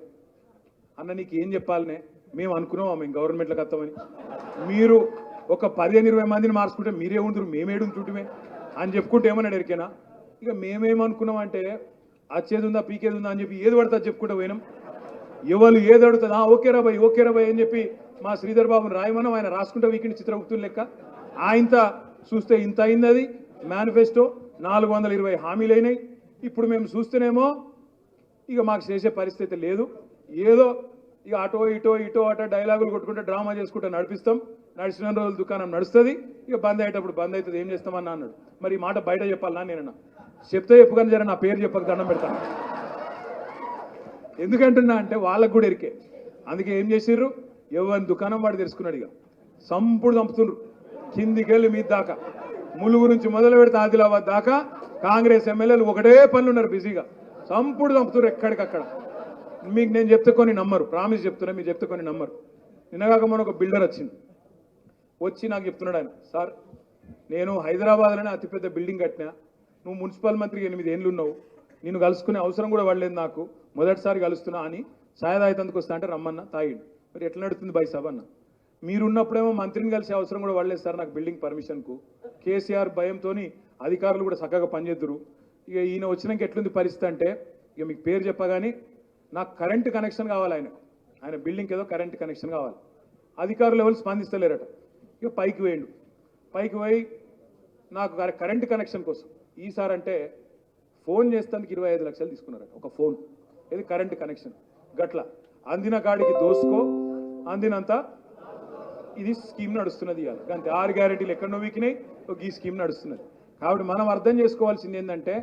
A: అన్న నీకు ఏం చెప్పాలనే, మేము అనుకున్నామా మేము గవర్నమెంట్లోకి వస్తామని? మీరు ఒక 15-20 మందిని మార్చుకుంటే మీరే ఉందరు, మేమేడు చుట్టుమే అని చెప్పుకుంటే ఏమన్నాడు ఎరికేనా? ఇక మేమేమనుకున్నామంటే వచ్చేది ఉందా పీకేది ఉందా అని చెప్పి ఏది పడతా చెప్పుకుంటూ పోయినాం. ఎవరు ఏది అడుగుతుంది ఓకే రాబాయ్ అని చెప్పి మా శ్రీధర్ బాబుని రాయమనం, ఆయన రాసుకుంటా వీకిండి చిత్రగుప్తులు లెక్క. ఆయనత చూస్తే ఇంత అయింది. అది మేనిఫెస్టో 420 హామీలు అయినాయి. ఇప్పుడు మేము చూస్తేనేమో ఇక మాకు చేసే పరిస్థితి లేదు. ఏదో ఇక ఇటో అటో డైలాగులు కొట్టుకుంటే డ్రామా చేసుకుంటూ నడిపిస్తాం. నడిచిన రోజులు దుకాణం నడుస్తుంది. ఇక బంద్ అయ్యేటప్పుడు బంద్ అవుతుంది, ఏం చేస్తామని అన్నాడు. మరి ఈ మాట బయట చెప్పాలన్నా నేనన్నా చెప్తే చెప్పుకొని జర నా పేరు చెప్పక దండం పెడతాను. ఎందుకంటున్నా అంటే వాళ్ళకు కూడా ఎరికే. అందుకే ఏం చేసిర్రు, ఎవరిని దుకాణం వాడు తెలుసుకున్నాడు. ఇక సంపుడు చంపుతుండ్రు కిందికెళ్ళి మీద దాకా. ములుగు నుంచి మొదలు పెడితే ఆదిలాబాద్ దాకా కాంగ్రెస్ ఎమ్మెల్యేలు ఒకటే పనులు ఉన్నారు బిజీగా. సంపుడు చంపుతున్నారు ఎక్కడికక్కడ. మీకు నేను చెప్తే కొన్ని నమ్మరు, ప్రామిస్ చెప్తున్నా, మీరు చెప్తే కొన్ని నమ్మరు. నిన్నగాక మొన్న ఒక బిల్డర్ వచ్చి నాకు చెప్తున్నాడు ఆయన, సార్ నేను హైదరాబాద్లోనే అతిపెద్ద బిల్డింగ్ కట్టినా, నువ్వు మున్సిపల్ మంత్రికి 8 ఏళ్ళు ఉన్నావు, నేను కలుసుకునే అవసరం కూడా పడలేదు, నాకు మొదటిసారి కలుస్తున్నా అని సాయదాయితందుకు వస్తా అంటే రమ్మన్నా తాగిడు. మరి ఎట్లా నడుతుంది బై సభ అన్న? మీరున్నప్పుడేమో మంత్రిని కలిసే అవసరం కూడా పడలేదు సార్ నాకు బిల్డింగ్ పర్మిషన్కు. కేసీఆర్ భయంతో అధికారులు కూడా చక్కగా పనిచేద్దరు. ఇక ఈయన వచ్చినాక ఎట్లుంది పరిస్థితి అంటే, ఇక మీకు పేరు చెప్పగానే నాకు కరెంటు కనెక్షన్ కావాలి, ఆయన బిల్డింగ్కి ఏదో కరెంటు కనెక్షన్ కావాలి. అధికారులు ఎవరు స్పందిస్తలేరట. ఇక పైకి పోయి నాకు కరెంటు కనెక్షన్ కోసం ఈసారి అంటే ఫోన్ చేస్తానికి 25 లక్షలు తీసుకున్నారట ఒక ఫోన్. ఇది కరెంటు కనెక్షన్. గట్ల అందిన కాడికి దోసుకో, అందినంత ఇది స్కీమ్ నడుస్తున్నది. ఇవాళ అంతే 6 గ్యారెంటీలు ఎక్కడో వీకినాయి, ఈ స్కీమ్ నడుస్తున్నది. కాబట్టి మనం అర్థం చేసుకోవాల్సింది ఏంటంటే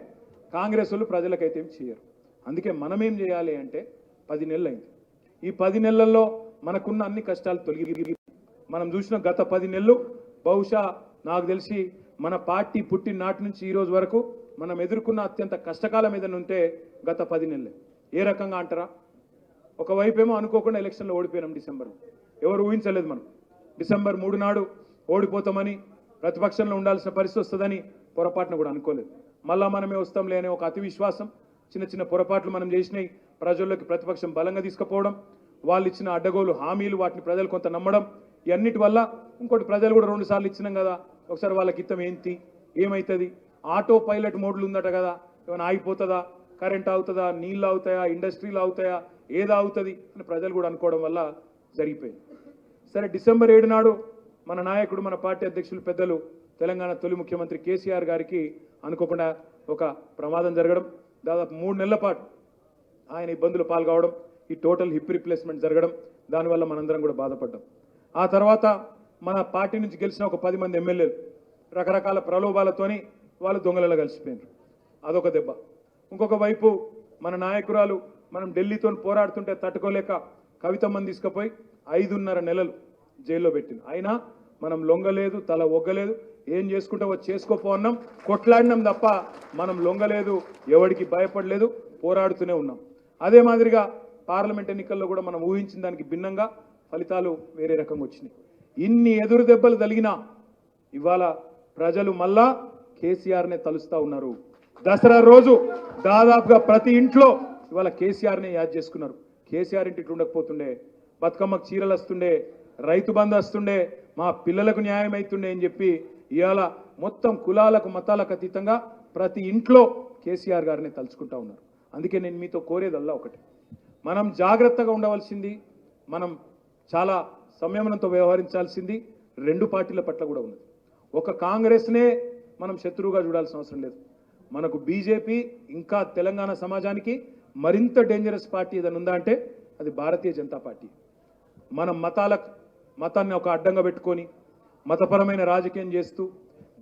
A: కాంగ్రెస్ వాళ్ళు ప్రజలకైతే ఏం చేయరు. అందుకే మనం ఏం చేయాలి అంటే 10 నెలలు అయింది. ఈ 10 నెలల్లో మనకున్న అన్ని కష్టాలు తొలగి మనం చూసిన గత 10 నెలలు బహుశా నాకు తెలిసి మన పార్టీ పుట్టిన నాటి నుంచి ఈ రోజు వరకు మనం ఎదుర్కొన్న అత్యంత కష్టకాలం ఏదైనా ఉంటే గత 10 నెలలే. ఏ రకంగా అంటారా? ఒకవైపు ఏమో అనుకోకుండా ఎలక్షన్లో ఓడిపోయినాం డిసెంబర్లో. ఎవరు ఊహించలేదు మనం డిసెంబర్ 3 నాడు ఓడిపోతామని, ప్రతిపక్షంలో ఉండాల్సిన పరిస్థితి వస్తుందని పొరపాటున కూడా అనుకోలేదు. మళ్ళా మనమే వస్తాంలే అనే ఒక అతి విశ్వాసం, చిన్న పొరపాట్లు మనం చేసినాయి. ప్రజల్లోకి ప్రతిపక్షం బలంగా తీసుకుపోవడం, వాళ్ళు ఇచ్చిన అడ్డగోలు హామీలు వాటిని ప్రజలు కొంత నమ్మడం, ఇవన్నిటి వల్ల ఇంకోటి ప్రజలు కూడా 2 సార్లు ఇచ్చినాం కదా, ఒకసారి వాళ్ళకి ఇత్తం ఏంటి ఏమవుతుంది, ఆటో పైలట్ మోడ్లు ఉందట కదా, ఏమైనా ఆగిపోతుందా, కరెంట్ అవుతుందా, నీళ్ళు అవుతాయా, ఇండస్ట్రీలు అవుతాయా, ఏది అవుతుంది అని ప్రజలు కూడా అనుకోవడం వల్ల జరిగిపోయింది. సరే డిసెంబర్ 7 నాడు మన నాయకుడు, మన పార్టీ అధ్యక్షులు, పెద్దలు, తెలంగాణ తొలి ముఖ్యమంత్రి కేసీఆర్ గారికి అనుకోకుండా ఒక ప్రమాదం జరగడం, దాదాపు 3 నెలల పాటు ఆయన ఇబ్బందులు పాల్గొవడం, ఈ టోటల్ హిప్ రీప్లేస్మెంట్ జరగడం, దానివల్ల మనందరం కూడా బాధపడ్డాం. ఆ తర్వాత మన పార్టీ నుంచి గెలిచిన ఒక 10 మంది ఎమ్మెల్యేలు రకరకాల ప్రలోభాలతోని వాళ్ళు దొంగలలో కలిసిపోయినారు. అదొక దెబ్బ. ఇంకొక వైపు మన నాయకురాలు మనం ఢిల్లీతో పోరాడుతుంటే తట్టుకోలేక కవితమ్మని తీసుకుపోయి 5.5 నెలలు జైల్లో పెట్టింది. అయినా మనం లొంగలేదు, తల ఒగ్గలేదు. ఏం చేసుకుంటావో చేసుకోపో అన్నాం, కొట్లాడినాం తప్ప మనం లొంగలేదు, ఎవరికి భయపడలేదు, పోరాడుతూనే ఉన్నాం. అదే మాదిరిగా పార్లమెంట్ ఎన్నికల్లో కూడా మనం ఊహించిన దానికి భిన్నంగా ఫలితాలు వేరే రకంగా వచ్చినాయి. ఇన్ని ఎదురు దెబ్బలు తగిలినా ఇవాళ ప్రజలు మళ్ళా కేసీఆర్నే తలుస్తూ ఉన్నారు. దసరా రోజు దాదాపుగా ప్రతి ఇంట్లో ఇవాళ కేసీఆర్నే యాద్ చేసుకున్నారు. కేసీఆర్ ఇంటికి ఉండకపోతుండే, బతుకమ్మకు చీరలు వస్తుండే, రైతు బంధు వస్తుండే, మా పిల్లలకు న్యాయం అవుతుండే అని చెప్పి ఇవాళ మొత్తం కులాలకు మతాలకు అతీతంగా ప్రతి ఇంట్లో కేసీఆర్ గారిని తలుచుకుంటా ఉన్నారు. అందుకే నేను మీతో కోరేదల్లా ఒకటి, మనం జాగ్రత్తగా ఉండవలసింది, మనం చాలా సంయమనంతో వ్యవహరించాల్సింది 2 పార్టీల పట్ల కూడా ఉన్నది. ఒక కాంగ్రెస్నే మనం శత్రువుగా చూడాల్సిన అవసరం లేదు. మనకు బీజేపీ ఇంకా తెలంగాణ సమాజానికి మరింత డేంజరస్ పార్టీ ఏదైనా ఉందా అంటే అది భారతీయ జనతా పార్టీ. మనం మతాన్ని ఒక అడ్డంగా పెట్టుకొని మతపరమైన రాజకీయం చేస్తూ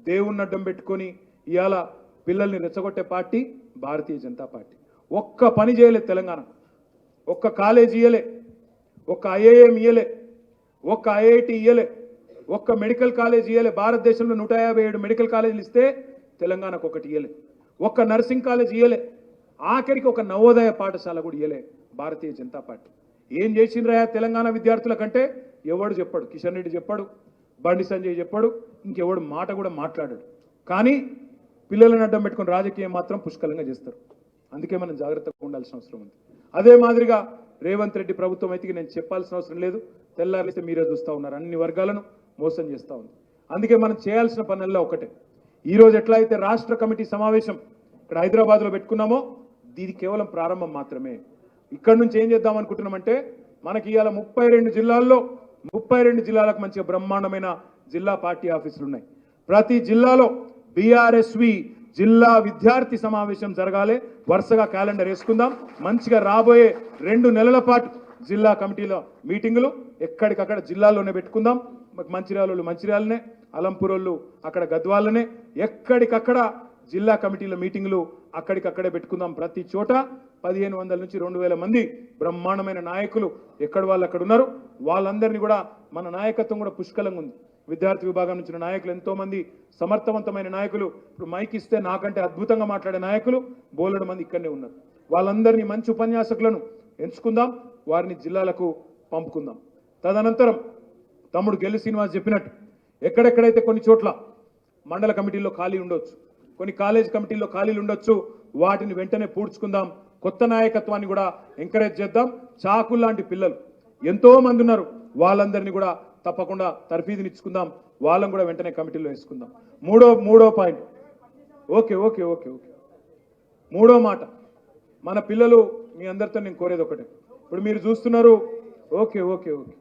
A: దేవుణ్ణి అడ్డం పెట్టుకొని ఇవాళ పిల్లల్ని రెచ్చగొట్టే పార్టీ భారతీయ జనతా పార్టీ. ఒక్క పని చేయలే తెలంగాణ, ఒక్క కాలేజీ ఇయ్యలే, ఒక్క ఐఐఎం ఇయ్యలే, ఒక్క ఐఐటి ఇయ్యలే, ఒక్క మెడికల్ కాలేజ్ ఇయ్యలే. భారతదేశంలో 157 మెడికల్ కాలేజీలు ఇస్తే తెలంగాణకు ఒకటి ఇయ్యలే, ఒక్క నర్సింగ్ కాలేజ్ ఇయ్యలే, ఆఖరికి ఒక నవోదయ పాఠశాల కూడా ఇయ్యలే భారతీయ జనతా పార్టీ. ఏం చేసిండ్రా తెలంగాణ విద్యార్థుల కంటే ఎవడు చెప్పాడు, కిషన్ రెడ్డి చెప్పాడు, బండి సంజయ్ చెప్పాడు, ఇంకెవడు మాట కూడా మాట్లాడాడు. కానీ పిల్లలను అడ్డం పెట్టుకుని రాజకీయం మాత్రం పుష్కలంగా చేస్తారు. అందుకే మనం జాగ్రత్తగా ఉండాల్సిన అవసరం ఉంది. అదే మాదిరిగా రేవంత్ రెడ్డి ప్రభుత్వం అయితే నేను చెప్పాల్సిన అవసరం లేదు, తెల్లారిస్తే మీరే చూస్తూ ఉన్నారు, అన్ని వర్గాలను మోసం చేస్తూ ఉంది. అందుకే మనం చేయాల్సిన పనుల్లో ఒకటే, ఈరోజు ఎట్లా అయితే రాష్ట్ర కమిటీ సమావేశం ఇక్కడ హైదరాబాద్లో పెట్టుకున్నామో ఇది కేవలం ప్రారంభం మాత్రమే. ఇక్కడ నుంచి ఏం చేద్దాం అనుకుంటున్నామంటే మనకి ఇవాళ 32 జిల్లాల్లో 32 జిల్లాలకు మంచిగా బ్రహ్మాండమైన జిల్లా పార్టీ ఆఫీసులు ఉన్నాయి. ప్రతి జిల్లాలో బీఆర్ఎస్వి జిల్లా విద్యార్థి సమావేశం జరగాలి. వరుసగా క్యాలెండర్ వేసుకుందాం. మంచిగా రాబోయే 2 నెలల పాటు జిల్లా కమిటీలో మీటింగులు ఎక్కడికక్కడ జిల్లాల్లోనే పెట్టుకుందాం. మంచిర్యాల మంచిర్యాలనే, అలంపూరోళ్ళు అక్కడ గద్వాలనే, ఎక్కడికక్కడ జిల్లా కమిటీల మీటింగులు అక్కడికక్కడే పెట్టుకుందాం. ప్రతి చోట 1500 నుంచి 2000 మంది బ్రహ్మాండమైన నాయకులు ఎక్కడ వాళ్ళు అక్కడ ఉన్నారు. వాళ్ళందరినీ కూడా మన నాయకత్వం కూడా పుష్కలంగా ఉంది. విద్యార్థి విభాగం నుంచి నాయకులు ఎంతో మంది సమర్థవంతమైన నాయకులు, ఇప్పుడు మైక్ ఇస్తే నాకంటే అద్భుతంగా మాట్లాడే నాయకులు బోలెడు మంది ఇక్కడనే ఉన్నారు. వాళ్ళందరినీ మంచి ఉపన్యాసకులను ఎంచుకుందాం, వారిని జిల్లాలకు పంపుకుందాం. తదనంతరం తమ్ముడు గెల్లి శ్రీనివాస్ చెప్పినట్టు ఎక్కడెక్కడైతే కొన్ని చోట్ల మండల కమిటీల్లో ఖాళీ ఉండొచ్చు, కొన్ని కాలేజ్ కమిటీల్లో ఖాళీలు ఉండొచ్చు, వాటిని వెంటనే పూడ్చుకుందాం. కొత్త నాయకత్వాన్ని కూడా ఎంకరేజ్ చేద్దాం. చాకుల్ లాంటి పిల్లలు ఎంతో మంది ఉన్నారు, వాళ్ళందరినీ కూడా తప్పకుండా తర్ఫీదునిచ్చుకుందాం. వాళ్ళని కూడా వెంటనే కమిటీలో వేసుకుందాం. మూడో point, okay okay okay okay మూడో మాట, మన పిల్లలు మీ అందరితో నేను కోరేది ఒకటే. ఇప్పుడు మీరు చూస్తున్నారు, ఓకే ఓకే ఓకే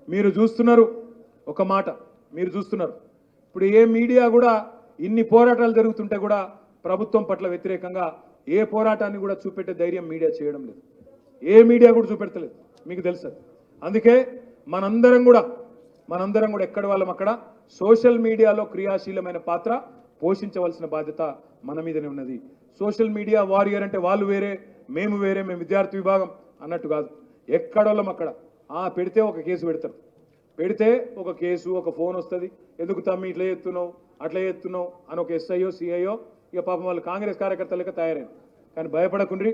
A: మీరు చూస్తున్నారు ఒక మాట, మీరు చూస్తున్నారు ఇప్పుడు ఏ మీడియా కూడా ఇన్ని పోరాటాలు జరుగుతుంటే కూడా ప్రభుత్వం పట్ల వ్యతిరేకంగా ఏ పోరాటాన్ని కూడా చూపెట్టే ధైర్యం మీడియా చేయడం లేదు. ఏ మీడియా కూడా చూపెడతలేదు, మీకు తెలుసు. అందుకే మనందరం కూడా ఎక్కడ వాళ్ళం అక్కడ సోషల్ మీడియాలో క్రియాశీలమైన పాత్ర పోషించవలసిన బాధ్యత మన మీదనే ఉన్నది. సోషల్ మీడియా వారియర్ అంటే వాళ్ళు వేరే, మేము వేరే, మేము విద్యార్థి విభాగం అన్నట్టు కాదు. ఎక్కడోళ్ళం అక్కడ పెడితే ఒక కేసు పెడతారు, పెడితే ఒక కేసు, ఒక ఫోన్ వస్తుంది, ఎందుకు తమ్మి ఇట్లా చేస్తున్నావు అట్లా చేస్తున్నావు అని ఒక ఎస్ఐయో సిఐయో, ఇక పాపం వాళ్ళు కాంగ్రెస్ కార్యకర్తలకి తయారైంది. కానీ భయపడకుండ్రి,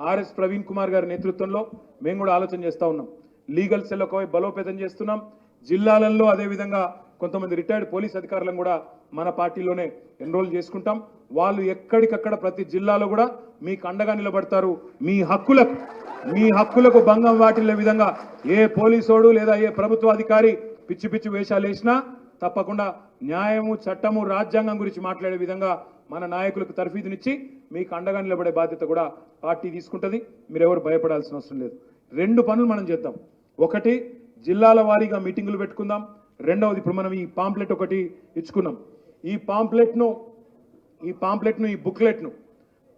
A: ఆర్ఎస్ ప్రవీణ్ కుమార్ గారి నేతృత్వంలో మేము కూడా ఆలోచన చేస్తూ ఉన్నాం. లీగల్ సెల్ ఒక బలోపేతం చేస్తున్నాం. జిల్లాలలో అదేవిధంగా కొంతమంది రిటైర్డ్ పోలీస్ అధికారులను కూడా మన పార్టీలోనే ఎన్రోల్ చేసుకుంటాం. వాళ్ళు ఎక్కడికక్కడ ప్రతి జిల్లాలో కూడా మీకు అండగా నిలబడతారు. మీ హక్కులకు భంగం వాటిల్లే విధంగా ఏ పోలీసోడు లేదా ఏ ప్రభుత్వ అధికారి పిచ్చి పిచ్చి వేషాలు వేసినా తప్పకుండా న్యాయము, చట్టము, రాజ్యాంగం గురించి మాట్లాడే విధంగా మన నాయకులకు తర్ఫీదునిచ్చి మీకు అండగా నిలబడే బాధ్యత కూడా పార్టీ తీసుకుంటుంది. మీరెవరు భయపడాల్సిన అవసరం లేదు. 2 పనులు మనం చేద్దాం. ఒకటి, జిల్లాల వారీగా మీటింగులు పెట్టుకుందాం. రెండవది, ఇప్పుడు మనం ఈ పాంప్లెట్ ఒకటి ఇచ్చుకున్నాం. ఈ బుక్లెట్ను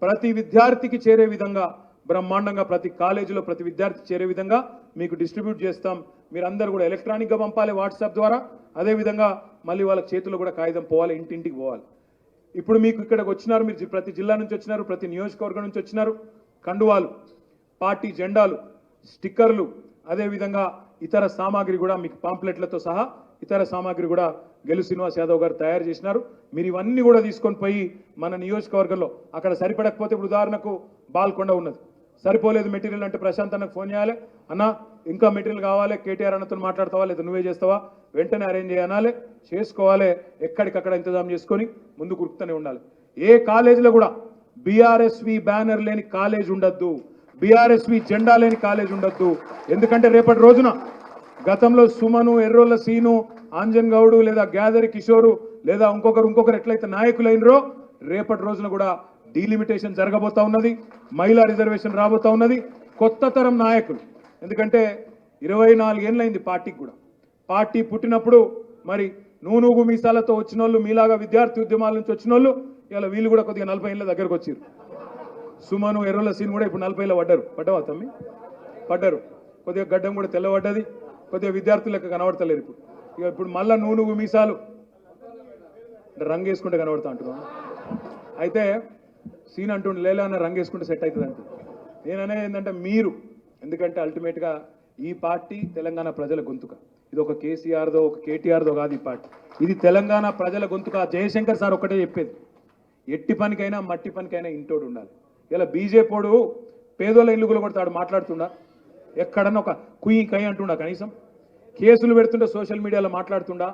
A: ప్రతి విద్యార్థికి చేరే విధంగా బ్రహ్మాండంగా ప్రతి కాలేజీలో ప్రతి విద్యార్థి చేరే విధంగా మీకు డిస్ట్రిబ్యూట్ చేస్తాం. మీరందరూ కూడా ఎలక్ట్రానిక్గా పంపాలి వాట్సాప్ ద్వారా. అదేవిధంగా మళ్ళీ వాళ్ళ చేతుల్లో కూడా కాగితం పోవాలి, ఇంటింటికి పోవాలి. ఇప్పుడు మీకు ఇక్కడికి వచ్చినారు, మీరు ప్రతి జిల్లా నుంచి వచ్చినారు, ప్రతి నియోజకవర్గం నుంచి వచ్చినారు. కండువాలు, పార్టీ జెండాలు, స్టిక్కర్లు, అదేవిధంగా ఇతర సామాగ్రి కూడా మీకు పాంప్లెట్లతో సహా ఇతర సామాగ్రి కూడా గెలు శ్రీనివాస్ యాదవ్ గారు తయారు చేసినారు. మీరు ఇవన్నీ కూడా తీసుకొని పోయి మన నియోజకవర్గంలో అక్కడ సరిపడకపోతే, ఇప్పుడు ఉదాహరణకు బాల్కొండ ఉన్నది, సరిపోలేదు మెటీరియల్ అంటే ప్రశాంత్ అన్నకు ఫోన్ చేయాలి, అన్న ఇంకా మెటీరియల్ కావాలి, కేటీఆర్ అన్నతో మాట్లాడతావా లేదా నువ్వే చేస్తావా, వెంటనే అరేంజ్ చేయాలి, చేసుకోవాలి. ఎక్కడికక్కడ ఇంతజాం చేసుకొని ముందు కురుకుతూనే ఉండాలి. ఏ కాలేజీలో కూడా బీఆర్ఎస్వి బ్యానర్ లేని కాలేజ్ ఉండద్దు, బీఆర్ఎస్వి జెండా లేని కాలేజ్ ఉండద్దు. ఎందుకంటే రేపటి రోజున గతంలో సుమను, ఎర్రోళ్ళ సీను, ఆంజన్ గౌడు లేదా గ్యాదరి కిషోరు లేదా ఇంకొకరు ఎట్లయితే నాయకులైనరో రేపటి రోజున కూడా డీలిమిటేషన్ జరగబోతా ఉన్నది. మహిళా రిజర్వేషన్ రాబోతా ఉన్నది. కొత్త తరం నాయకులు, ఎందుకంటే 24 ఏళ్ళైంది పార్టీకి కూడా. పార్టీ పుట్టినప్పుడు మరి నూనూగు మీసాలతో వచ్చిన వాళ్ళు, మీలాగా విద్యార్థి ఉద్యమాల నుంచి వచ్చిన వాళ్ళు ఇలా వీళ్ళు కూడా కొద్దిగా 40 ఏళ్ళ దగ్గరకు వచ్చారు. సుమను, ఎర్రోళ్ళ సీన్ కూడా ఇప్పుడు 40 ఏళ్ళ పడ్డవా తమ్మి? పడ్డారు. కొద్దిగా గడ్డం కూడా తెల్లబడ్డది, కొద్దిగా విద్యార్థులు లెక్క కనబడతలేరు. ఇప్పుడు మళ్ళా నూనూగు మీసాలు రంగు వేసుకుంటే కనబడతా అంటున్నాను. అయితే సీన్ అంటుండే లేలా అన్న రంగు వేసుకుంటే సెట్ అవుతుంది అంటే నేననేది ఏంటంటే మీరు, ఎందుకంటే అల్టిమేట్గా ఈ పార్టీ తెలంగాణ ప్రజల గొంతుక. ఇది ఒక కేసీఆర్దో ఒక కేటీఆర్దో కాదు, ఈ పార్టీ ఇది తెలంగాణ ప్రజల గొంతుక. జయశంకర్ సార్ ఒకటే చెప్పేది, ఎట్టి పనికైనా మట్టి పనికైనా ఇంటోడు ఉండాలి. ఇలా బీజేపీడు పేదోళ్ళ ఇల్లు కూడా కొడతాడు, మాట్లాడుతుండా ఎక్కడన్నా ఒక కుయ్యి కై అంటుండా, కనీసం కేసులు పెడుతుంటే సోషల్ మీడియాలో మాట్లాడుతుండా,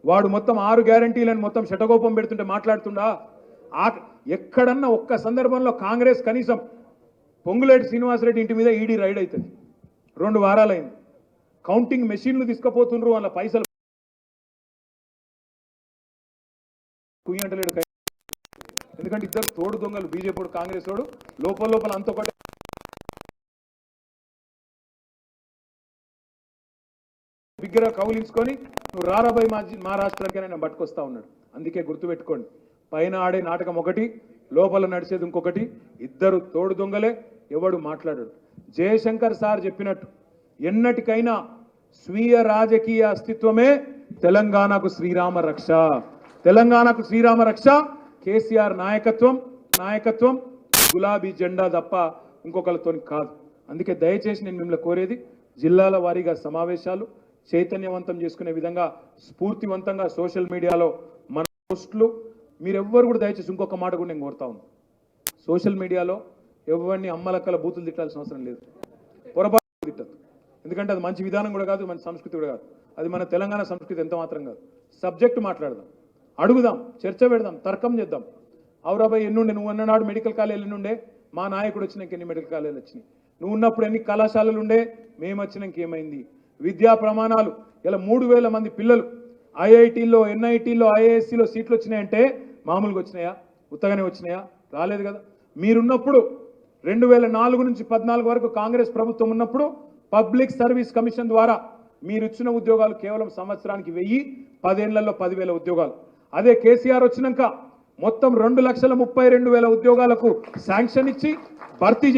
A: వాడు మొత్తం 6 గ్యారంటీలను మొత్తం శటగోపం పెడుతుంటే మాట్లాడుతుండా. ఎక్కడన్నా ఒక్క సందర్భంలో కాంగ్రెస్ కనీసం పొంగులేటి శ్రీనివాసరెడ్డి ఇంటి మీద ఈడీ రైడ్ అవుతుంది, 2 వారాలైంది. కౌంటింగ్ మెషిన్లు తీసుకుపోతుండ్రు, వాళ్ళ పైసలు కుయ్యి అంటలేడు. ఎందుకంటే ఇద్దరు తోడు దొంగలు, బీజేపీ కాంగ్రెస్ వాడు లోపల అంత ఒకటి బిగ్గర కౌలించుకొని నువ్వు రారాబాయి మా రాష్ట్రానికి ఆయన పట్టుకొస్తా ఉన్నాడు. అందుకే గుర్తుపెట్టుకోండి, పైన ఆడే నాటకం ఒకటి, లోపల నడిచేది ఇంకొకటి. ఇద్దరు తోడు దొంగలే, ఎవడు మాట్లాడాడు. జయశంకర్ సార్ చెప్పినట్టు ఎన్నటికైనా స్వీయ రాజకీయ అస్తిత్వమే తెలంగాణకు శ్రీరామ రక్ష. తెలంగాణకు శ్రీరామ రక్ష కేసీఆర్ నాయకత్వం గులాబీ జెండా తప్ప ఇంకొకరితో కాదు. అందుకే దయచేసి నేను మిమ్మల్ని కోరేది, జిల్లాల వారీగా సమావేశాలు చైతన్యవంతం చేసుకునే విధంగా స్ఫూర్తివంతంగా సోషల్ మీడియాలో మన పోస్టులు మీరెవ్వరు కూడా దయచేసి ఇంకొక మాట కూడా నేను కోరుతా ఉన్నాను. సోషల్ మీడియాలో ఎవరిని అమ్మలక్కల బూతులు తిట్టాల్సిన అవసరం లేదు, పొరపాటు తిట్టదు. ఎందుకంటే అది మంచి విధానం కూడా కాదు, మంచి సంస్కృతి కూడా కాదు. అది మన తెలంగాణ సంస్కృతి ఎంత మాత్రం కాదు. సబ్జెక్టు మాట్లాడదాం, అడుగుదాం, చర్చ పెడదాం, తర్కం చేద్దాం. అవురాబాయ్ ఎన్నుండే, నువ్వు అన్ననాడు మెడికల్ కాలేజీలు ఎన్నుండే, మా నాయకుడు వచ్చినాక ఎన్ని మెడికల్ కాలేజీలు వచ్చినాయి, నువ్వు ఉన్నప్పుడు ఎన్ని కళాశాలలు ఉండే, మేము వచ్చినాక ఏమైంది, విద్యా ప్రమాణాలు. ఇలా 3,000 మంది పిల్లలు ఐఐటీల్లో, ఎన్ఐటీల్లో, ఐఏఎస్సీలో సీట్లు వచ్చినాయంటే మామూలుగా వచ్చినాయా, ఉత్తగానే వచ్చినాయా? రాలేదు కదా. మీరున్నప్పుడు 2004 నుంచి 14 వరకు కాంగ్రెస్ ప్రభుత్వం ఉన్నప్పుడు పబ్లిక్ సర్వీస్ కమిషన్ ద్వారా మీరు ఇచ్చిన ఉద్యోగాలు కేవలం సంవత్సరానికి 1000, 10 ఏళ్లలో 10,000 ఉద్యోగాలు. అదే కేసీఆర్ వచ్చినాక మొత్తం 2,32,000 ఉద్యోగాలకు శాంక్షన్ ఇచ్చి భర్తీ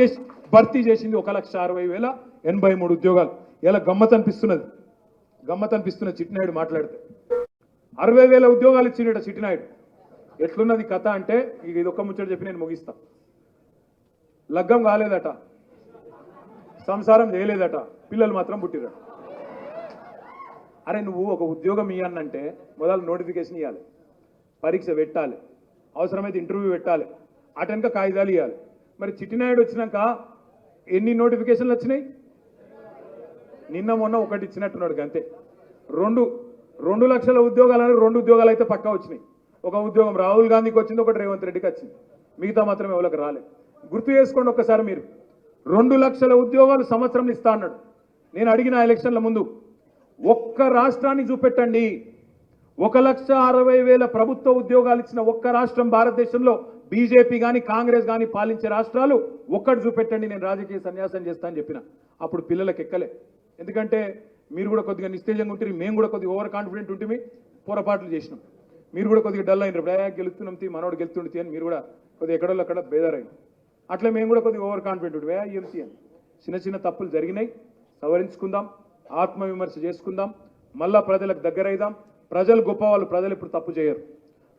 A: చేసింది 1,60,083 ఉద్యోగాలు. ఇలా గమ్మత్ అనిపిస్తున్నది చిట్టినాయుడు మాట్లాడితే. 60,000 ఉద్యోగాలు ఇచ్చినట చిట్టినాయుడు. ఎట్లున్నది కథ అంటే, ఇది ఒక్క ముచ్చట చెప్పి నేను ముగిస్తా. లగ్గం కాలేదట, సంసారం చేయలేదట, పిల్లలు మాత్రం పుట్టిరట. అరే నువ్వు ఒక ఉద్యోగం ఇవ్వనంటే మొదలు నోటిఫికేషన్ ఇవ్వాలి, పరీక్ష పెట్టాలి, అవసరమైతే ఇంటర్వ్యూ పెట్టాలి, అటెనక కాగితాలు ఇవ్వాలి. మరి చిట్టినాయుడు వచ్చినాక ఎన్ని నోటిఫికేషన్లు వచ్చినాయి? నిన్న మొన్న ఒకటి ఇచ్చినట్టున్నాడు అంతే. 2 లక్షల ఉద్యోగాలని 2 ఉద్యోగాలు అయితే పక్కా వచ్చినాయి. ఒక ఉద్యోగం రాహుల్ గాంధీకి వచ్చింది, ఒకటి రేవంత్ రెడ్డికి వచ్చింది, మిగతా మాత్రం ఎవరికి రాలేదు. గుర్తు చేసుకోండి ఒక్కసారి మీరు. 2 లక్షల ఉద్యోగాలు సంవత్సరం ఇస్తా అన్నాడు. నేను అడిగిన ఎలక్షన్ల ముందు ఒక్క రాష్ట్రాన్ని చూపెట్టండి, 1,60,000 ప్రభుత్వ ఉద్యోగాలు ఇచ్చిన ఒక్క రాష్ట్రం భారతదేశంలో బీజేపీ కానీ కాంగ్రెస్ కానీ పాలించే రాష్ట్రాలు ఒక్కటి చూపెట్టండి, నేను రాజకీయ సన్యాసం చేస్తా అని చెప్పిన. అప్పుడు పిల్లలకు ఎక్కలే. ఎందుకంటే మీరు కూడా కొద్దిగా నిస్తేజంగా ఉంటుంది, మేము కూడా కొద్దిగా ఓవర్ కాన్ఫిడెంట్ ఉంటుంది, పొరపాట్లు చేసినాం. మీరు కూడా కొద్దిగా డల్ అయినారు, గెలుస్తున్నాం మనోడు గెలుతుండి అని మీరు కూడా కొద్దిగా ఎక్కడోళ్ళు అక్కడ బేదారైంది. అట్లా మేము కూడా కొద్దిగా ఓవర్ కాన్ఫిడెంట్ ఉంటుంది, ఎంసీ అని. చిన్న తప్పులు జరిగినాయి, సవరించుకుందాం, ఆత్మవిమర్శ చేసుకుందాం, మళ్ళా ప్రజలకు దగ్గరైదాం. ప్రజలు గొప్పవాళ్ళు, ప్రజలు ఇప్పుడు తప్పు చేయరు.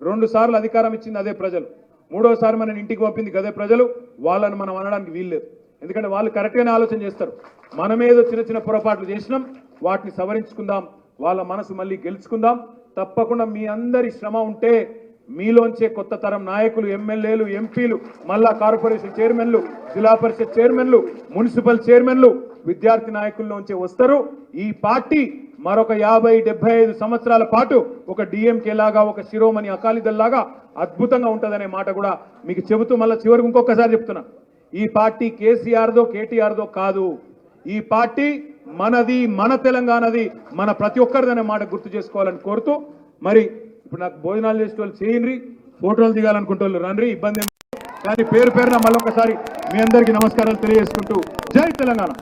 A: 2 సార్లు అధికారం ఇచ్చింది అదే ప్రజలు, 3వ సారి మన ఇంటికి పంపింది అదే ప్రజలు. వాళ్ళని మనం అనడానికి వీల్లేదు, ఎందుకంటే వాళ్ళు కరెక్ట్గానే ఆలోచన చేస్తారు. మనమేదో చిన్న పొరపాట్లు చేసినాం, వాటిని సవరించుకుందాం, వాళ్ళ మనసు మళ్ళీ గెలుచుకుందాం. తప్పకుండా మీ అందరి శ్రమ ఉంటే మీలోంచే కొత్త తరం నాయకులు, ఎమ్మెల్యేలు, ఎంపీలు, మళ్ళా కార్పొరేషన్ చైర్మన్లు, జిల్లా పరిషత్ చైర్మన్లు, మున్సిపల్ చైర్మన్లు, విద్యార్థి నాయకుల్లోంచే వస్తారు. ఈ పార్టీ మరొక 50-75 సంవత్సరాల పాటు ఒక డిఎంకే లాగా, ఒక శిరోమణి అకాలీదళ్ లాగా అద్భుతంగా ఉంటుందనే మాట కూడా మీకు చెబుతూ మళ్ళీ చివరికి ఇంకొకసారి చెప్తున్నా, ఈ పార్టీ కేసీఆర్దో కేటీఆర్దో కాదు. ఈ పార్టీ మనది, మన తెలంగాణది, మన ప్రతి ఒక్కరిదనే మాట గుర్తు చేసుకోవాలని కోరుతూ, మరి ఇప్పుడు నాకు భోజనాలు చేసే వాళ్ళు చేయండి, ఫోటోలు దిగాలనుకుంటే వాళ్ళు రండి, ఇబ్బంది. కానీ పేరున మళ్ళొకసారి మీ అందరికీ నమస్కారాలు తెలియజేసుకుంటూ జై తెలంగాణ.